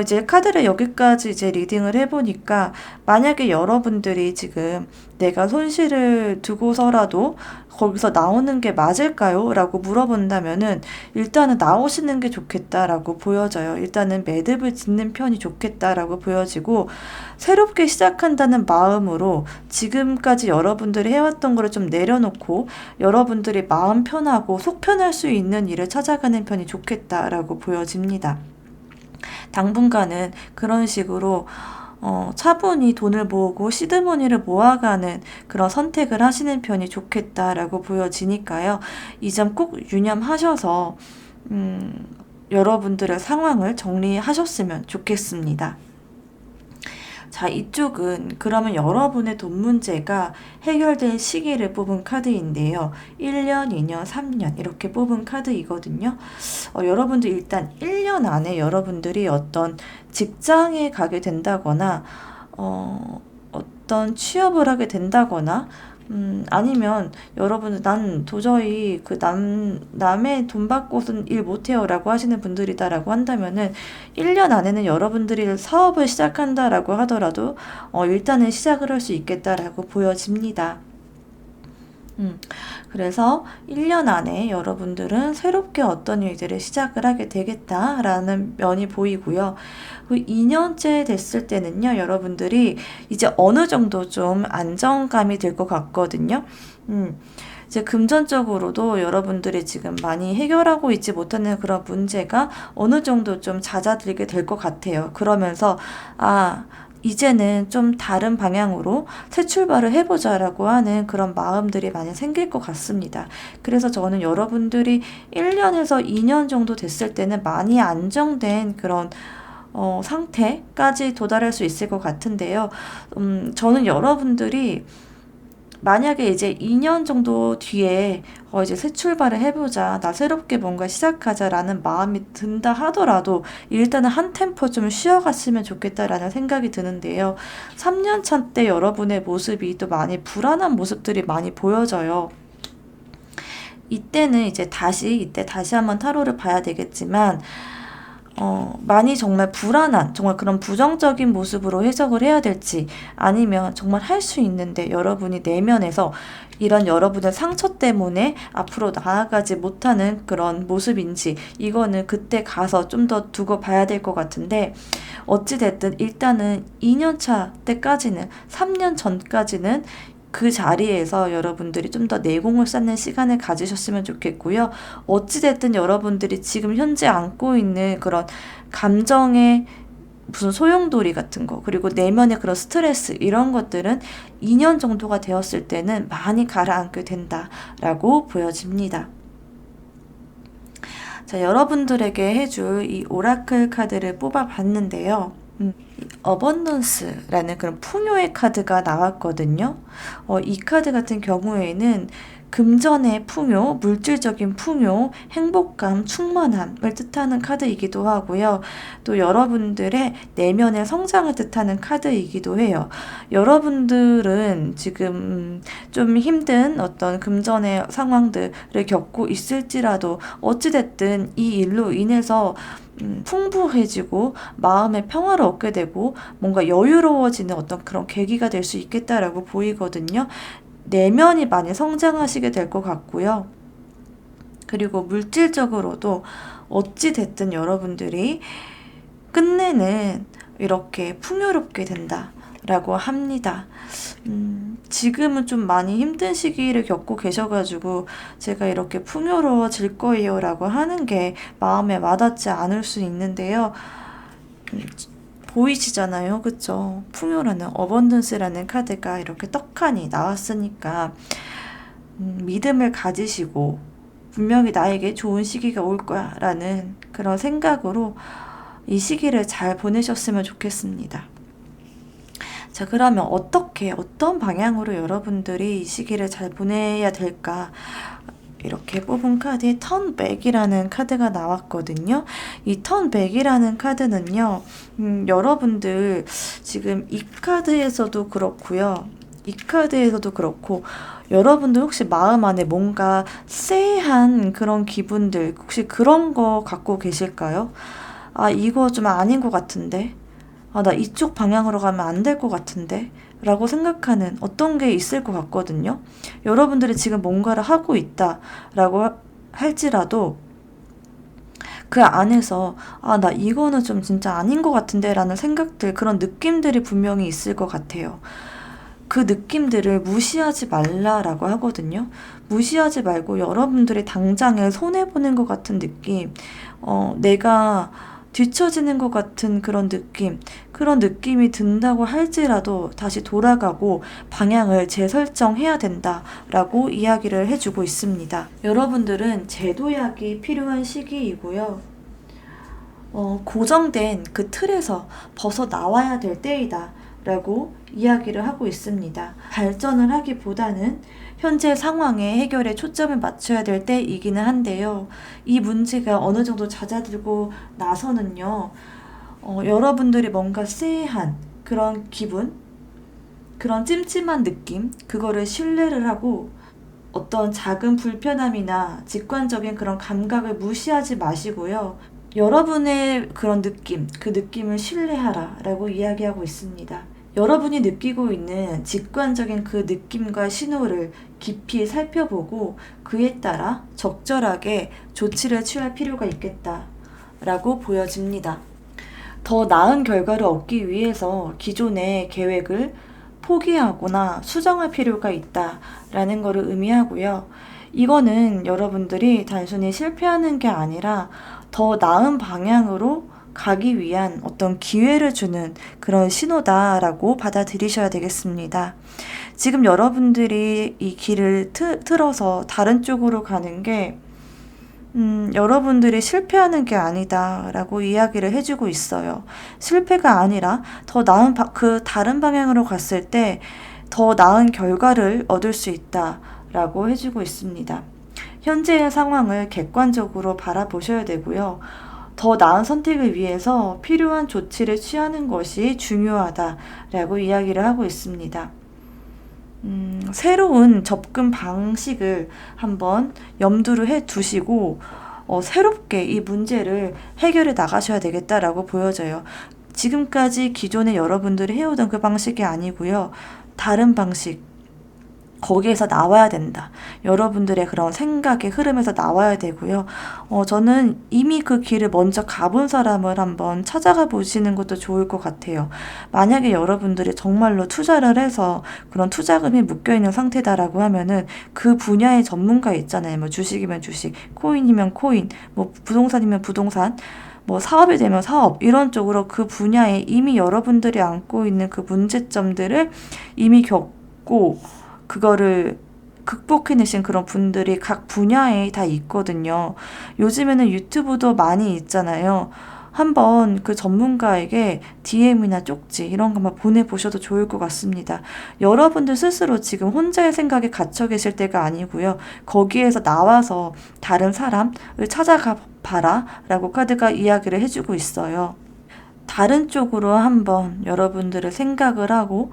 이제 카드를 여기까지 이제 리딩을 해보니까, 만약에 여러분들이 지금 내가 손실을 두고서라도 거기서 나오는 게 맞을까요? 라고 물어본다면은 일단은 나오시는 게 좋겠다라고 보여져요. 일단은 매듭을 짓는 편이 좋겠다라고 보여지고, 새롭게 시작한다는 마음으로 지금까지 여러분들이 해왔던 거를 좀 내려놓고 여러분들이 마음 편하고 속 편할 수 있는 일을 찾아가는 편이 좋겠다라고 보여집니다. 당분간은 그런 식으로 차분히 돈을 모으고 시드머니를 모아가는 그런 선택을 하시는 편이 좋겠다라고 보여지니까요. 이 점 꼭 유념하셔서 여러분들의 상황을 정리하셨으면 좋겠습니다. 자, 이쪽은 그러면 여러분의 돈 문제가 해결될 시기를 뽑은 카드인데요. 1년, 2년, 3년 이렇게 뽑은 카드이거든요. 여러분들 일단 1년 안에 여러분들이 어떤 직장에 가게 된다거나 어떤 취업을 하게 된다거나 아니면 여러분들 난 도저히 남의 돈 받고선 일 못해요 라고 하시는 분들이다라고 한다면은 1년 안에는 여러분들이 사업을 시작한다라고 하더라도 일단은 시작을 할 수 있겠다라고 보여집니다. 그래서 1년 안에 여러분들은 새롭게 어떤 일들을 시작을 하게 되겠다라는 면이 보이고요. 그 2년째 됐을 때는요, 여러분들이 이제 어느 정도 좀 안정감이 들 것 같거든요. 이제 금전적으로도 여러분들이 지금 많이 해결하고 있지 못하는 그런 문제가 어느 정도 좀 잦아들게 될 것 같아요. 그러면서 이제는 좀 다른 방향으로 새 출발을 해보자라고 하는 그런 마음들이 많이 생길 것 같습니다. 그래서 저는 여러분들이 1년에서 2년 정도 됐을 때는 많이 안정된 그런 상태까지 도달할 수 있을 것 같은데요. 저는 여러분들이 만약에 이제 2년 정도 뒤에 이제 새 출발을 해보자, 나 새롭게 뭔가 시작하자라는 마음이 든다 하더라도 일단은 한 템포 좀 쉬어갔으면 좋겠다라는 생각이 드는데요. 3년 차 때 여러분의 모습이 또 많이 불안한 모습들이 많이 보여져요. 이때는 이제 이때 다시 한번 타로를 봐야 되겠지만, 많이 정말 불안한, 정말 그런 부정적인 모습으로 해석을 해야 될지, 아니면 정말 할 수 있는데 여러분이 내면에서 이런 여러분의 상처 때문에 앞으로 나아가지 못하는 그런 모습인지, 이거는 그때 가서 좀 더 두고 봐야 될 것 같은데, 어찌됐든 일단은 2년차 때까지는, 3년 전까지는 그 자리에서 여러분들이 좀 더 내공을 쌓는 시간을 가지셨으면 좋겠고요. 어찌됐든 여러분들이 지금 현재 안고 있는 그런 감정의 무슨 소용돌이 같은 거, 그리고 내면의 그런 스트레스, 이런 것들은 2년 정도가 되었을 때는 많이 가라앉게 된다라고 보여집니다. 자, 여러분들에게 해줄 이 오라클 카드를 뽑아봤는데요. 어번던스라는 그런 풍요의 카드가 나왔거든요. 이 카드 같은 경우에는 금전의 풍요, 물질적인 풍요, 행복감, 충만함을 뜻하는 카드이기도 하고요. 또 여러분들의 내면의 성장을 뜻하는 카드이기도 해요. 여러분들은 지금 좀 힘든 어떤 금전의 상황들을 겪고 있을지라도 어찌됐든 이 일로 인해서 풍부해지고 마음의 평화를 얻게 되고 뭔가 여유로워지는 어떤 그런 계기가 될 수 있겠다라고 보이거든요. 내면이 많이 성장하시게 될 것 같고요. 그리고 물질적으로도 어찌됐든 여러분들이 끝내는 이렇게 풍요롭게 된다라고 합니다. 지금은 좀 많이 힘든 시기를 겪고 계셔가지고 제가 이렇게 풍요로워질 거예요 라고 하는 게 마음에 와닿지 않을 수 있는데요. 보이시잖아요. 그쵸? 풍요라는 어번던스라는 카드가 이렇게 떡하니 나왔으니까 믿음을 가지시고 분명히 나에게 좋은 시기가 올 거야 라는 그런 생각으로 이 시기를 잘 보내셨으면 좋겠습니다. 자, 그러면 어떤 방향으로 여러분들이 이 시기를 잘 보내야 될까? 이렇게 뽑은 카드에 턴백이라는 카드가 나왔거든요. 이 턴백이라는 카드는요, 여러분들 지금 이 카드에서도 그렇고요. 이 카드에서도 그렇고, 여러분들 혹시 마음 안에 뭔가 쎄한 그런 기분들, 혹시 그런 거 갖고 계실까요? 아, 이거 좀 아닌 것 같은데. 아, 나 이쪽 방향으로 가면 안 될 것 같은데. 라고 생각하는 어떤 게 있을 것 같거든요. 여러분들이 지금 뭔가를 하고 있다라고 할지라도 그 안에서 아, 나 이거는 좀 진짜 아닌 것 같은데 라는 생각들, 그런 느낌들이 분명히 있을 것 같아요. 그 느낌들을 무시하지 말라라고 하거든요. 무시하지 말고 여러분들이 당장에 손해보는 것 같은 느낌, 내가 뒤처지는 것 같은 그런 느낌이 든다고 할지라도 다시 돌아가고 방향을 재설정해야 된다라고 이야기를 해주고 있습니다. 여러분들은 재도약이 필요한 시기이고요. 고정된 그 틀에서 벗어나와야 될 때이다 라고 이야기를 하고 있습니다. 발전을 하기보다는 현재 상황의 해결에 초점을 맞춰야 될 때이기는 한데요. 이 문제가 어느 정도 잦아들고 나서는요, 여러분들이 뭔가 쎄한 그런 기분, 그런 찜찜한 느낌, 그거를 신뢰를 하고 어떤 작은 불편함이나 직관적인 그런 감각을 무시하지 마시고요. 여러분의 그런 느낌, 그 느낌을 신뢰하라 라고 이야기하고 있습니다. 여러분이 느끼고 있는 직관적인 그 느낌과 신호를 깊이 살펴보고 그에 따라 적절하게 조치를 취할 필요가 있겠다라고 보여집니다. 더 나은 결과를 얻기 위해서 기존의 계획을 포기하거나 수정할 필요가 있다라는 것을 의미하고요. 이거는 여러분들이 단순히 실패하는 게 아니라 더 나은 방향으로 가기 위한 어떤 기회를 주는 그런 신호다라고 받아들이셔야 되겠습니다. 지금 여러분들이 이 길을 틀어서 다른 쪽으로 가는 게 여러분들이 실패하는 게 아니다라고 이야기를 해주고 있어요. 실패가 아니라 더 나은 그 다른 방향으로 갔을 때 더 나은 결과를 얻을 수 있다라고 해주고 있습니다. 현재의 상황을 객관적으로 바라보셔야 되고요. 더 나은 선택을 위해서 필요한 조치를 취하는 것이 중요하다라고 이야기를 하고 있습니다. 새로운 접근 방식을 한번 염두를 해 두시고 새롭게 이 문제를 해결해 나가셔야 되겠다라고 보여져요. 지금까지 기존에 여러분들이 해오던 그 방식이 아니고요. 다른 방식, 거기에서 나와야 된다. 여러분들의 그런 생각의 흐름에서 나와야 되고요. 저는 이미 그 길을 먼저 가본 사람을 한번 찾아가 보시는 것도 좋을 것 같아요. 만약에 여러분들이 정말로 투자를 해서 그런 투자금이 묶여있는 상태다라고 하면은 그 분야의 전문가 있잖아요. 뭐 주식이면 주식, 코인이면 코인, 뭐 부동산이면 부동산, 뭐 사업이 되면 사업, 이런 쪽으로 그 분야에 이미 여러분들이 안고 있는 그 문제점들을 이미 겪고 그거를 극복해내신 그런 분들이 각 분야에 다 있거든요. 요즘에는 유튜브도 많이 있잖아요. 한번 그 전문가에게 DM이나 쪽지 이런 것만 보내보셔도 좋을 것 같습니다. 여러분들 스스로 지금 혼자의 생각에 갇혀 계실 때가 아니고요. 거기에서 나와서 다른 사람을 찾아가 봐라 라고 카드가 이야기를 해주고 있어요. 다른 쪽으로 한번 여러분들의 생각을 하고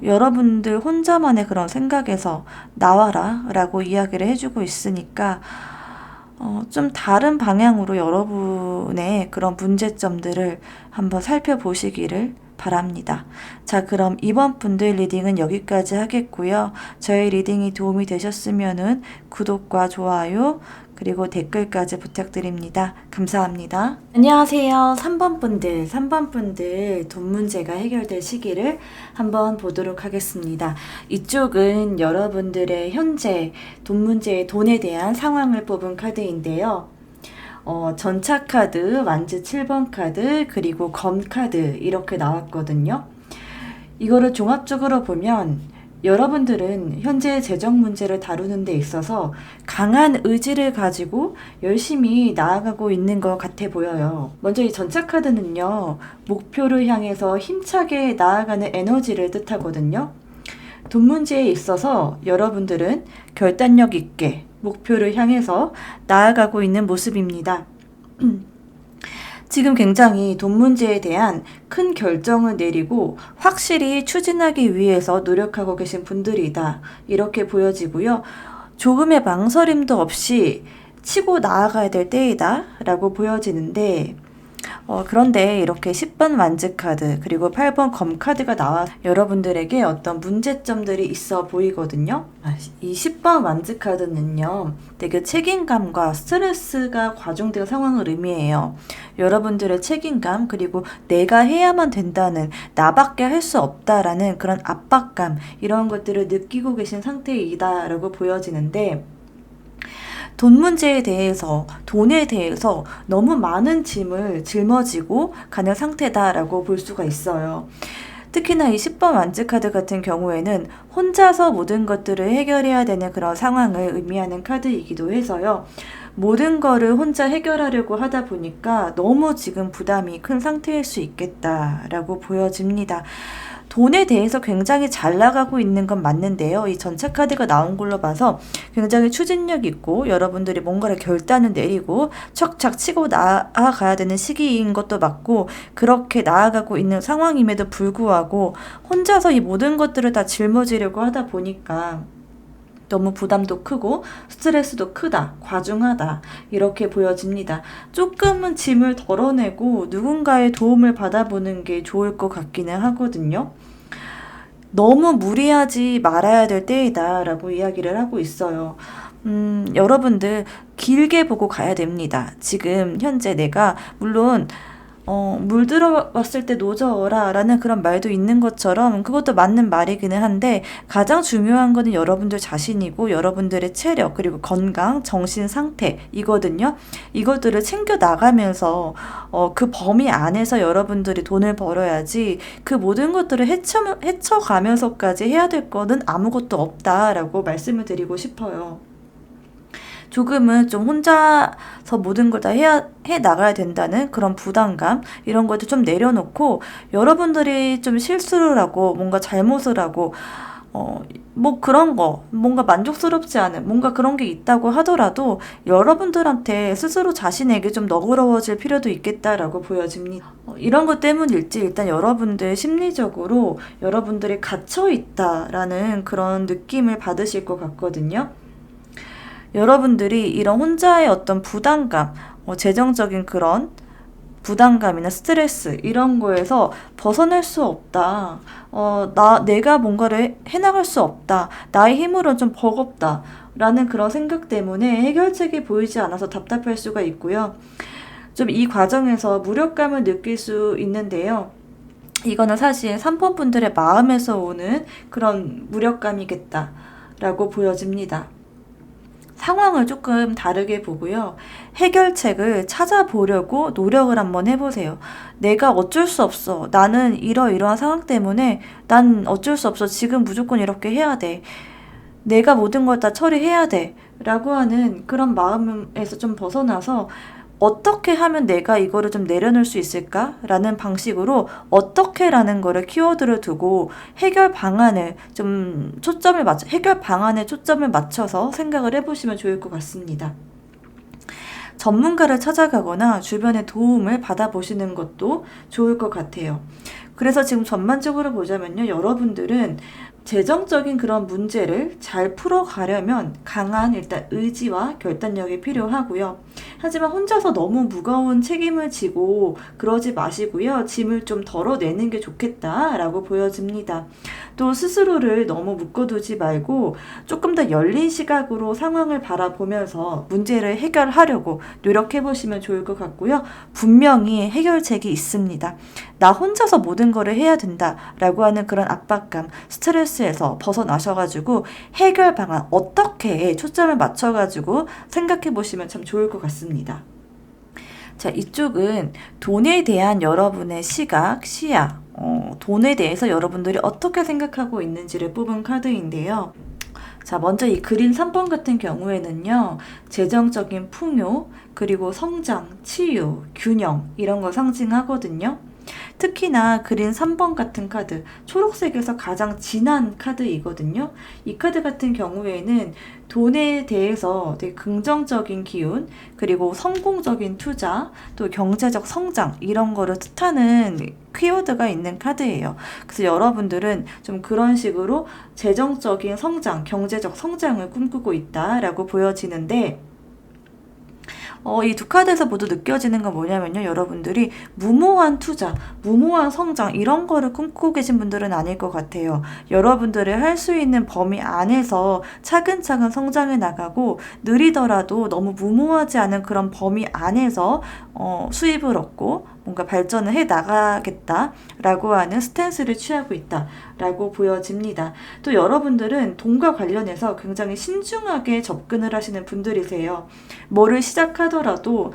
여러분들 혼자만의 그런 생각에서 나와라 라고 이야기를 해주고 있으니까 좀 다른 방향으로 여러분의 그런 문제점들을 한번 살펴보시기를 바랍니다. 자, 그럼 이번 분들 리딩은 여기까지 하겠고요. 저희 리딩이 도움이 되셨으면은 구독과 좋아요 그리고 댓글까지 부탁드립니다. 감사합니다. 안녕하세요. 3번 분들 돈 문제가 해결될 시기를 한번 보도록 하겠습니다. 이쪽은 여러분들의 현재 돈 문제의 돈에 대한 상황을 뽑은 카드인데요. 전차 카드, 완즈 7번 카드, 그리고 검 카드 이렇게 나왔거든요. 이거를 종합적으로 보면 여러분들은 현재 재정 문제를 다루는 데 있어서 강한 의지를 가지고 열심히 나아가고 있는 것 같아 보여요. 먼저 이 전차 카드는요, 목표를 향해서 힘차게 나아가는 에너지를 뜻하거든요. 돈 문제에 있어서 여러분들은 결단력 있게 목표를 향해서 나아가고 있는 모습입니다. 지금 굉장히 돈 문제에 대한 큰 결정을 내리고 확실히 추진하기 위해서 노력하고 계신 분들이다. 이렇게 보여지고요. 조금의 망설임도 없이 치고 나아가야 될 때이다 라고 보여지는데, 그런데 이렇게 10번 완즈카드 그리고 8번 검카드가 나와 여러분들에게 어떤 문제점들이 있어 보이거든요. 이 10번 완즈카드는요, 되게 책임감과 스트레스가 과중된 상황을 의미해요. 여러분들의 책임감, 그리고 내가 해야만 된다는, 나밖에 할 수 없다라는 그런 압박감, 이런 것들을 느끼고 계신 상태이다 라고 보여지는데, 돈 문제에 대해서, 돈에 대해서 너무 많은 짐을 짊어지고 가는 상태다라고 볼 수가 있어요. 특히나 이 10번 완즈카드 같은 경우에는 혼자서 모든 것들을 해결해야 되는 그런 상황을 의미하는 카드이기도 해서요. 모든 거를 혼자 해결하려고 하다 보니까 너무 지금 부담이 큰 상태일 수 있겠다라고 보여집니다. 돈에 대해서 굉장히 잘 나가고 있는 건 맞는데요. 이 전체 카드가 나온 걸로 봐서 굉장히 추진력 있고 여러분들이 뭔가를 결단을 내리고 척착 치고 나아가야 되는 시기인 것도 맞고, 그렇게 나아가고 있는 상황임에도 불구하고 혼자서 이 모든 것들을 다 짊어지려고 하다 보니까 너무 부담도 크고 스트레스도 크다, 과중하다, 이렇게 보여집니다. 조금은 짐을 덜어내고 누군가의 도움을 받아보는 게 좋을 것 같기는 하거든요. 너무 무리하지 말아야 될 때이다 라고 이야기를 하고 있어요. 여러분들 길게 보고 가야 됩니다. 지금 현재 내가 물론 물 들어왔을 때 노져라 라는 그런 말도 있는 것처럼 그것도 맞는 말이기는 한데, 가장 중요한 거는 여러분들 자신이고 여러분들의 체력, 그리고 건강, 정신 상태 이거든요. 이것들을 챙겨 나가면서 그 범위 안에서 여러분들이 돈을 벌어야지, 그 모든 것들을 헤쳐가면서까지 해야 될 거는 아무것도 없다라고 말씀을 드리고 싶어요. 조금은 좀 혼자서 모든 걸 다 해 나가야 된다는 그런 부담감, 이런 것도 좀 내려놓고, 여러분들이 좀 실수를 하고 뭔가 잘못을 하고 뭐 그런 거, 뭔가 만족스럽지 않은 뭔가 그런 게 있다고 하더라도 여러분들한테 스스로 자신에게 좀 너그러워질 필요도 있겠다라고 보여집니다. 이런 것 때문일지 일단 여러분들 심리적으로 여러분들이 갇혀 있다라는 그런 느낌을 받으실 것 같거든요. 여러분들이 이런 혼자의 어떤 부담감, 재정적인 그런 부담감이나 스트레스, 이런 거에서 벗어날 수 없다. 내가 뭔가를 해나갈 수 없다. 나의 힘으로는 좀 버겁다. 라는 그런 생각 때문에 해결책이 보이지 않아서 답답할 수가 있고요. 좀 이 과정에서 무력감을 느낄 수 있는데요. 이거는 사실 3번 분들의 마음에서 오는 그런 무력감이겠다 라고 보여집니다. 상황을 조금 다르게 보고요. 해결책을 찾아보려고 노력을 한번 해보세요. 내가 어쩔 수 없어. 나는 이러이러한 상황 때문에 난 어쩔 수 없어. 지금 무조건 이렇게 해야 돼. 내가 모든 걸 다 처리해야 돼. 라고 하는 그런 마음에서 좀 벗어나서 어떻게 하면 내가 이거를 좀 내려놓을 수 있을까? 라는 방식으로 어떻게라는 거를 키워드를 두고 해결 방안에 초점을 맞춰서 생각을 해보시면 좋을 것 같습니다. 전문가를 찾아가거나 주변의 도움을 받아보시는 것도 좋을 것 같아요. 그래서 지금 전반적으로 보자면요. 여러분들은 재정적인 그런 문제를 잘 풀어가려면 강한 일단 의지와 결단력이 필요하고요. 하지만 혼자서 너무 무거운 책임을 지고 그러지 마시고요. 짐을 좀 덜어내는 게 좋겠다라고 보여집니다. 또 스스로를 너무 묶어두지 말고 조금 더 열린 시각으로 상황을 바라보면서 문제를 해결하려고 노력해보시면 좋을 것 같고요. 분명히 해결책이 있습니다. 나 혼자서 모든 거를 해야 된다라고 하는 그런 압박감, 스트레스에서 벗어나셔가지고 해결 방안 어떻게 초점을 맞춰가지고 생각해보시면 참 좋을 것 같습니다. 자, 이쪽은 돈에 대한 여러분의 시각, 시야, 돈에 대해서 여러분들이 어떻게 생각하고 있는지를 뽑은 카드인데요. 자, 먼저 이 그린 3번 같은 경우에는요, 재정적인 풍요, 그리고 성장, 치유, 균형, 이런 걸 상징하거든요. 특히나 그린 3번 같은 카드, 초록색에서 가장 진한 카드이거든요. 이 카드 같은 경우에는 돈에 대해서 되게 긍정적인 기운, 그리고 성공적인 투자, 또 경제적 성장, 이런 거를 뜻하는 키워드가 있는 카드예요. 그래서 여러분들은 좀 그런 식으로 재정적인 성장, 경제적 성장을 꿈꾸고 있다라고 보여지는데, 이 두 카드에서 모두 느껴지는 건 뭐냐면요. 여러분들이 무모한 투자, 무모한 성장 이런 거를 꿈꾸고 계신 분들은 아닐 것 같아요. 여러분들이 할 수 있는 범위 안에서 차근차근 성장해 나가고 느리더라도 너무 무모하지 않은 그런 범위 안에서 수입을 얻고 뭔가 발전을 해 나가겠다라고 하는 스탠스를 취하고 있다라고 보여집니다. 또 여러분들은 돈과 관련해서 굉장히 신중하게 접근을 하시는 분들이세요. 뭐를 시작하더라도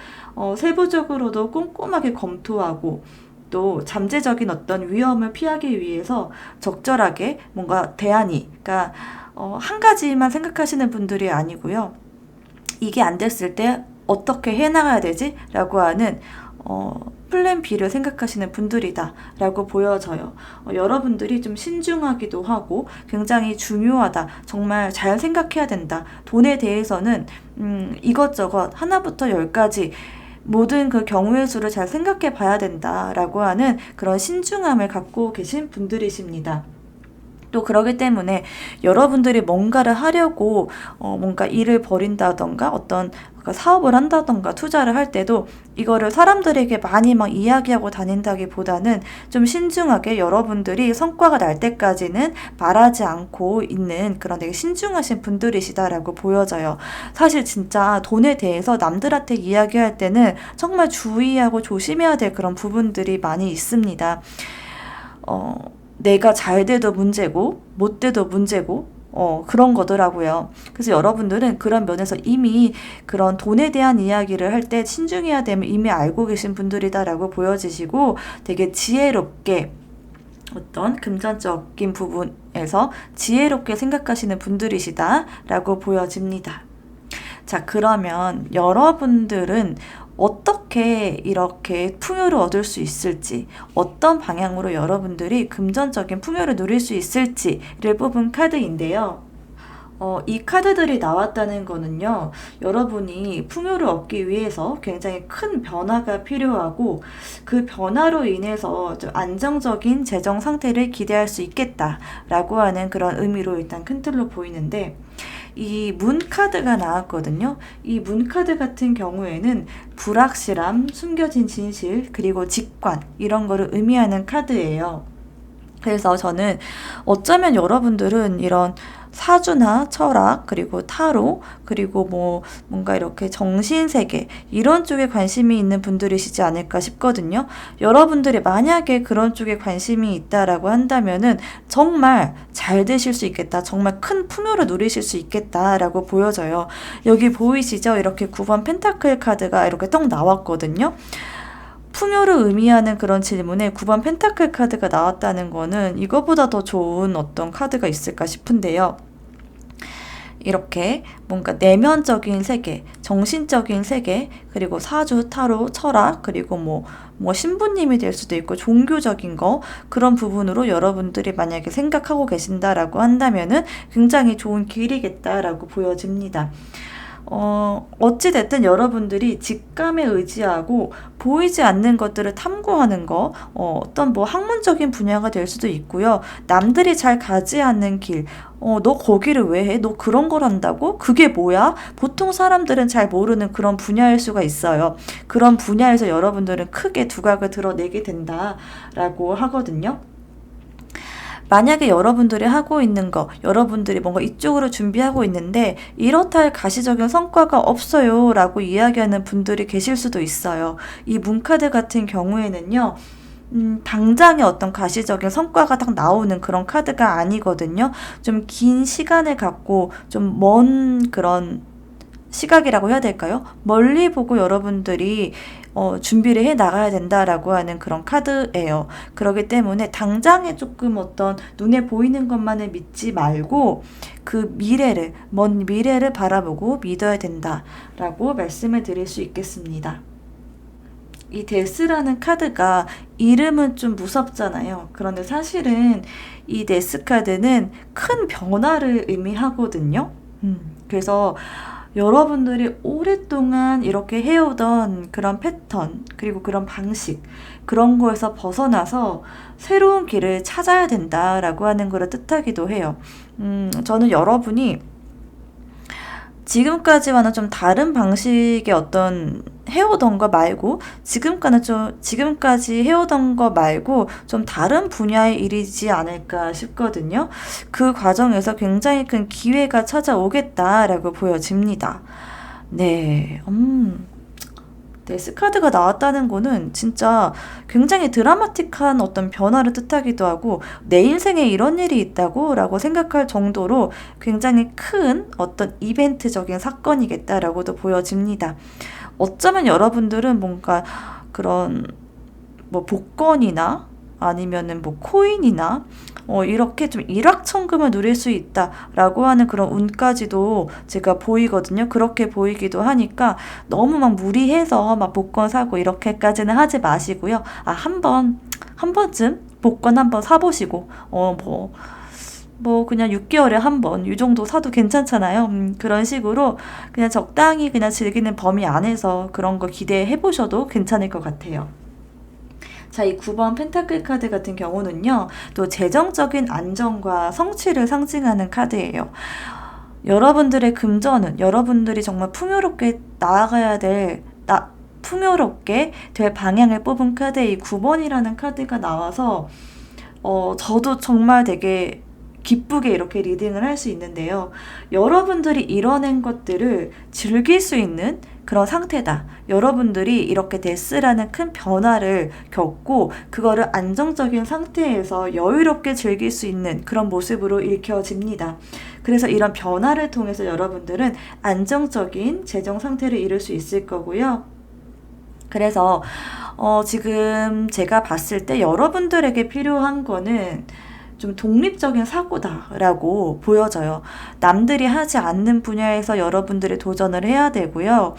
세부적으로도 꼼꼼하게 검토하고 또 잠재적인 어떤 위험을 피하기 위해서 적절하게 뭔가 대안이, 그러니까 한 가지만 생각하시는 분들이 아니고요. 이게 안 됐을 때 어떻게 해나가야 되지? 라고 하는 플랜 B를 생각하시는 분들이다 라고 보여져요. 여러분들이 좀 신중하기도 하고 굉장히 중요하다, 정말 잘 생각해야 된다, 돈에 대해서는 이것저것 하나부터 열까지 모든 그 경우의 수를 잘 생각해 봐야 된다라고 하는 그런 신중함을 갖고 계신 분들이십니다. 또 그러기 때문에 여러분들이 뭔가를 하려고 뭔가 일을 벌인다던가 어떤 사업을 한다던가 투자를 할 때도 이거를 사람들에게 많이 막 이야기하고 다닌다기보다는 좀 신중하게 여러분들이 성과가 날 때까지는 말하지 않고 있는 그런 되게 신중하신 분들이시다라고 보여져요. 사실 진짜 돈에 대해서 남들한테 이야기할 때는 정말 주의하고 조심해야 될 그런 부분들이 많이 있습니다. 내가 잘 돼도 문제고 못 돼도 문제고 그런 거더라고요. 그래서 여러분들은 그런 면에서 이미 그런 돈에 대한 이야기를 할 때 신중해야 됨을 이미 알고 계신 분들이다라고 보여지시고 되게 지혜롭게 어떤 금전적인 부분에서 지혜롭게 생각하시는 분들이시다라고 보여집니다. 자, 그러면 여러분들은 어떻게 이렇게 풍요를 얻을 수 있을지, 어떤 방향으로 여러분들이 금전적인 풍요를 누릴 수 있을지를 뽑은 카드인데요. 이 카드들이 나왔다는 거는요, 여러분이 풍요를 얻기 위해서 굉장히 큰 변화가 필요하고 그 변화로 인해서 좀 안정적인 재정 상태를 기대할 수 있겠다라고 하는 그런 의미로 일단 큰 틀로 보이는데, 이 문 카드가 나왔거든요. 이 문 카드 같은 경우에는 불확실함, 숨겨진 진실, 그리고 직관, 이런 거를 의미하는 카드예요. 그래서 저는 어쩌면 여러분들은 이런 사주나 철학, 그리고 타로, 그리고 뭔가 이렇게 정신세계, 이런 쪽에 관심이 있는 분들이시지 않을까 싶거든요. 여러분들이 만약에 그런 쪽에 관심이 있다라고 한다면은 정말 잘 되실 수 있겠다, 정말 큰 풍요를 누리실 수 있겠다라고 보여져요. 여기 보이시죠? 이렇게 9번 펜타클 카드가 이렇게 딱 나왔거든요. 풍요를 의미하는 그런 질문에 9번 펜타클 카드가 나왔다는 거는 이거보다 더 좋은 어떤 카드가 있을까 싶은데요. 이렇게 뭔가 내면적인 세계, 정신적인 세계, 그리고 사주, 타로, 철학, 그리고 뭐 신부님이 될 수도 있고 종교적인 거, 그런 부분으로 여러분들이 만약에 생각하고 계신다라고 한다면은 굉장히 좋은 길이겠다라고 보여집니다. 어찌됐든 여러분들이 직감에 의지하고 보이지 않는 것들을 탐구하는 거, 어떤 학문적인 분야가 될 수도 있고요. 남들이 잘 가지 않는 길, 너 거기를 왜 해? 너 그런 걸 한다고? 그게 뭐야? 보통 사람들은 잘 모르는 그런 분야일 수가 있어요. 그런 분야에서 여러분들은 크게 두각을 드러내게 된다라고 하거든요. 만약에 여러분들이 하고 있는 거, 여러분들이 뭔가 이쪽으로 준비하고 있는데 이렇다 할 가시적인 성과가 없어요 라고 이야기하는 분들이 계실 수도 있어요. 이 문카드 같은 경우에는요, 당장의 어떤 가시적인 성과가 딱 나오는 그런 카드가 아니거든요. 좀 긴 시간을 갖고 좀 먼 그런 시각이라고 해야 될까요? 멀리 보고 여러분들이 준비를 해 나가야 된다라고 하는 그런 카드예요. 그렇기 때문에 당장에 조금 어떤 눈에 보이는 것만을 믿지 말고 그 미래를, 먼 미래를 바라보고 믿어야 된다라고 말씀을 드릴 수 있겠습니다. 이 데스라는 카드가 이름은 좀 무섭잖아요. 그런데 사실은 이 데스 카드는 큰 변화를 의미하거든요. 그래서 여러분들이 오랫동안 이렇게 해오던 그런 패턴, 그리고 그런 방식, 그런 거에서 벗어나서 새로운 길을 찾아야 된다라고 하는 걸 뜻하기도 해요. 저는 여러분이 지금까지와는 좀 다른 방식의 어떤 해오던 거 말고 지금까지 해오던 거 말고 좀 다른 분야의 일이지 않을까 싶거든요. 그 과정에서 굉장히 큰 기회가 찾아오겠다라고 보여집니다. 네, 데스카드가 나왔다는 거는 진짜 굉장히 드라마틱한 어떤 변화를 뜻하기도 하고 내 인생에 이런 일이 있다고 라고 생각할 정도로 굉장히 큰 어떤 이벤트적인 사건이겠다라고도 보여집니다. 어쩌면 여러분들은 뭔가 그런 뭐 복권이나 아니면은 뭐 코인이나 이렇게 좀 일확천금을 누릴 수 있다라고 하는 그런 운까지도 제가 보이거든요. 그렇게 보이기도 하니까 너무 막 무리해서 막 복권 사고 이렇게까지는 하지 마시고요. 한 번쯤 복권 한번 사보시고 그냥 6개월에 한 번, 이 정도 사도 괜찮잖아요. 그런 식으로 그냥 적당히 그냥 즐기는 범위 안에서 그런 거 기대해 보셔도 괜찮을 것 같아요. 자, 이 9번 펜타클 카드 같은 경우는요, 또 재정적인 안정과 성취를 상징하는 카드예요. 여러분들의 금전은 여러분들이 정말 풍요롭게 될 방향을 뽑은 카드의 이 9번이라는 카드가 나와서, 저도 정말 되게 기쁘게 이렇게 리딩을 할 수 있는데요. 여러분들이 이뤄낸 것들을 즐길 수 있는 그런 상태다. 여러분들이 이렇게 데스라는 큰 변화를 겪고 그거를 안정적인 상태에서 여유롭게 즐길 수 있는 그런 모습으로 읽혀집니다. 그래서 이런 변화를 통해서 여러분들은 안정적인 재정 상태를 이룰 수 있을 거고요. 그래서 지금 제가 봤을 때 여러분들에게 필요한 거는 좀 독립적인 사고다라고 보여져요. 남들이 하지 않는 분야에서 여러분들이 도전을 해야 되고요.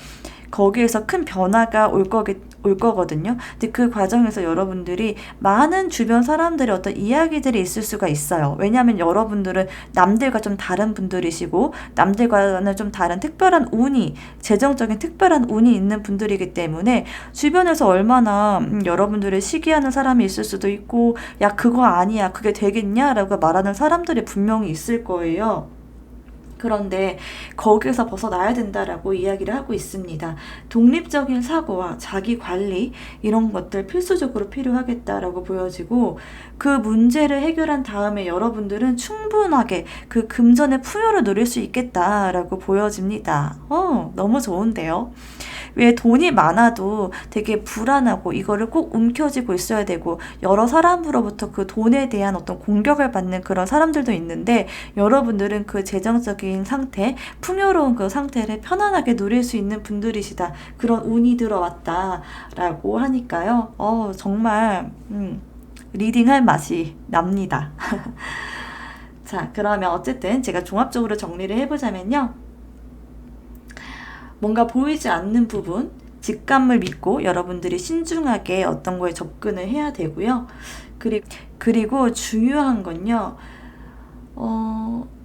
거기에서 큰 변화가 올 거거든요. 근데 그 과정에서 여러분들이 많은 주변 사람들의 어떤 이야기들이 있을 수가 있어요. 왜냐하면 여러분들은 남들과 좀 다른 분들이시고 남들과는 좀 다른 재정적인 특별한 운이 있는 분들이기 때문에 주변에서 얼마나 여러분들을 시기하는 사람이 있을 수도 있고, 야, 그거 아니야, 그게 되겠냐라고 말하는 사람들이 분명히 있을 거예요. 그런데 거기에서 벗어나야 된다라고 이야기를 하고 있습니다. 독립적인 사고와 자기 관리 이런 것들 필수적으로 필요하겠다라고 보여지고, 그 문제를 해결한 다음에 여러분들은 충분하게 그 금전의 풍요를 누릴 수 있겠다라고 보여집니다. 너무 좋은데요? 왜 돈이 많아도 되게 불안하고 이거를 꼭 움켜쥐고 있어야 되고 여러 사람으로부터 그 돈에 대한 어떤 공격을 받는 그런 사람들도 있는데, 여러분들은 그 재정적인 상태, 풍요로운 그 상태를 편안하게 누릴 수 있는 분들이시다. 그런 운이 들어왔다라고 하니까요. 정말 리딩할 맛이 납니다. 자, 그러면 어쨌든 제가 종합적으로 정리를 해보자면요. 뭔가 보이지 않는 부분, 직감을 믿고 여러분들이 신중하게 어떤 거에 접근을 해야 되고요. 그리고 중요한 건요.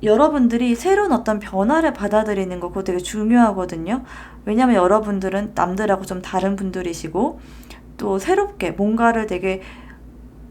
여러분들이 새로운 어떤 변화를 받아들이는 거, 그거 되게 중요하거든요. 왜냐면 여러분들은 남들하고 좀 다른 분들이시고, 또 새롭게 뭔가를 되게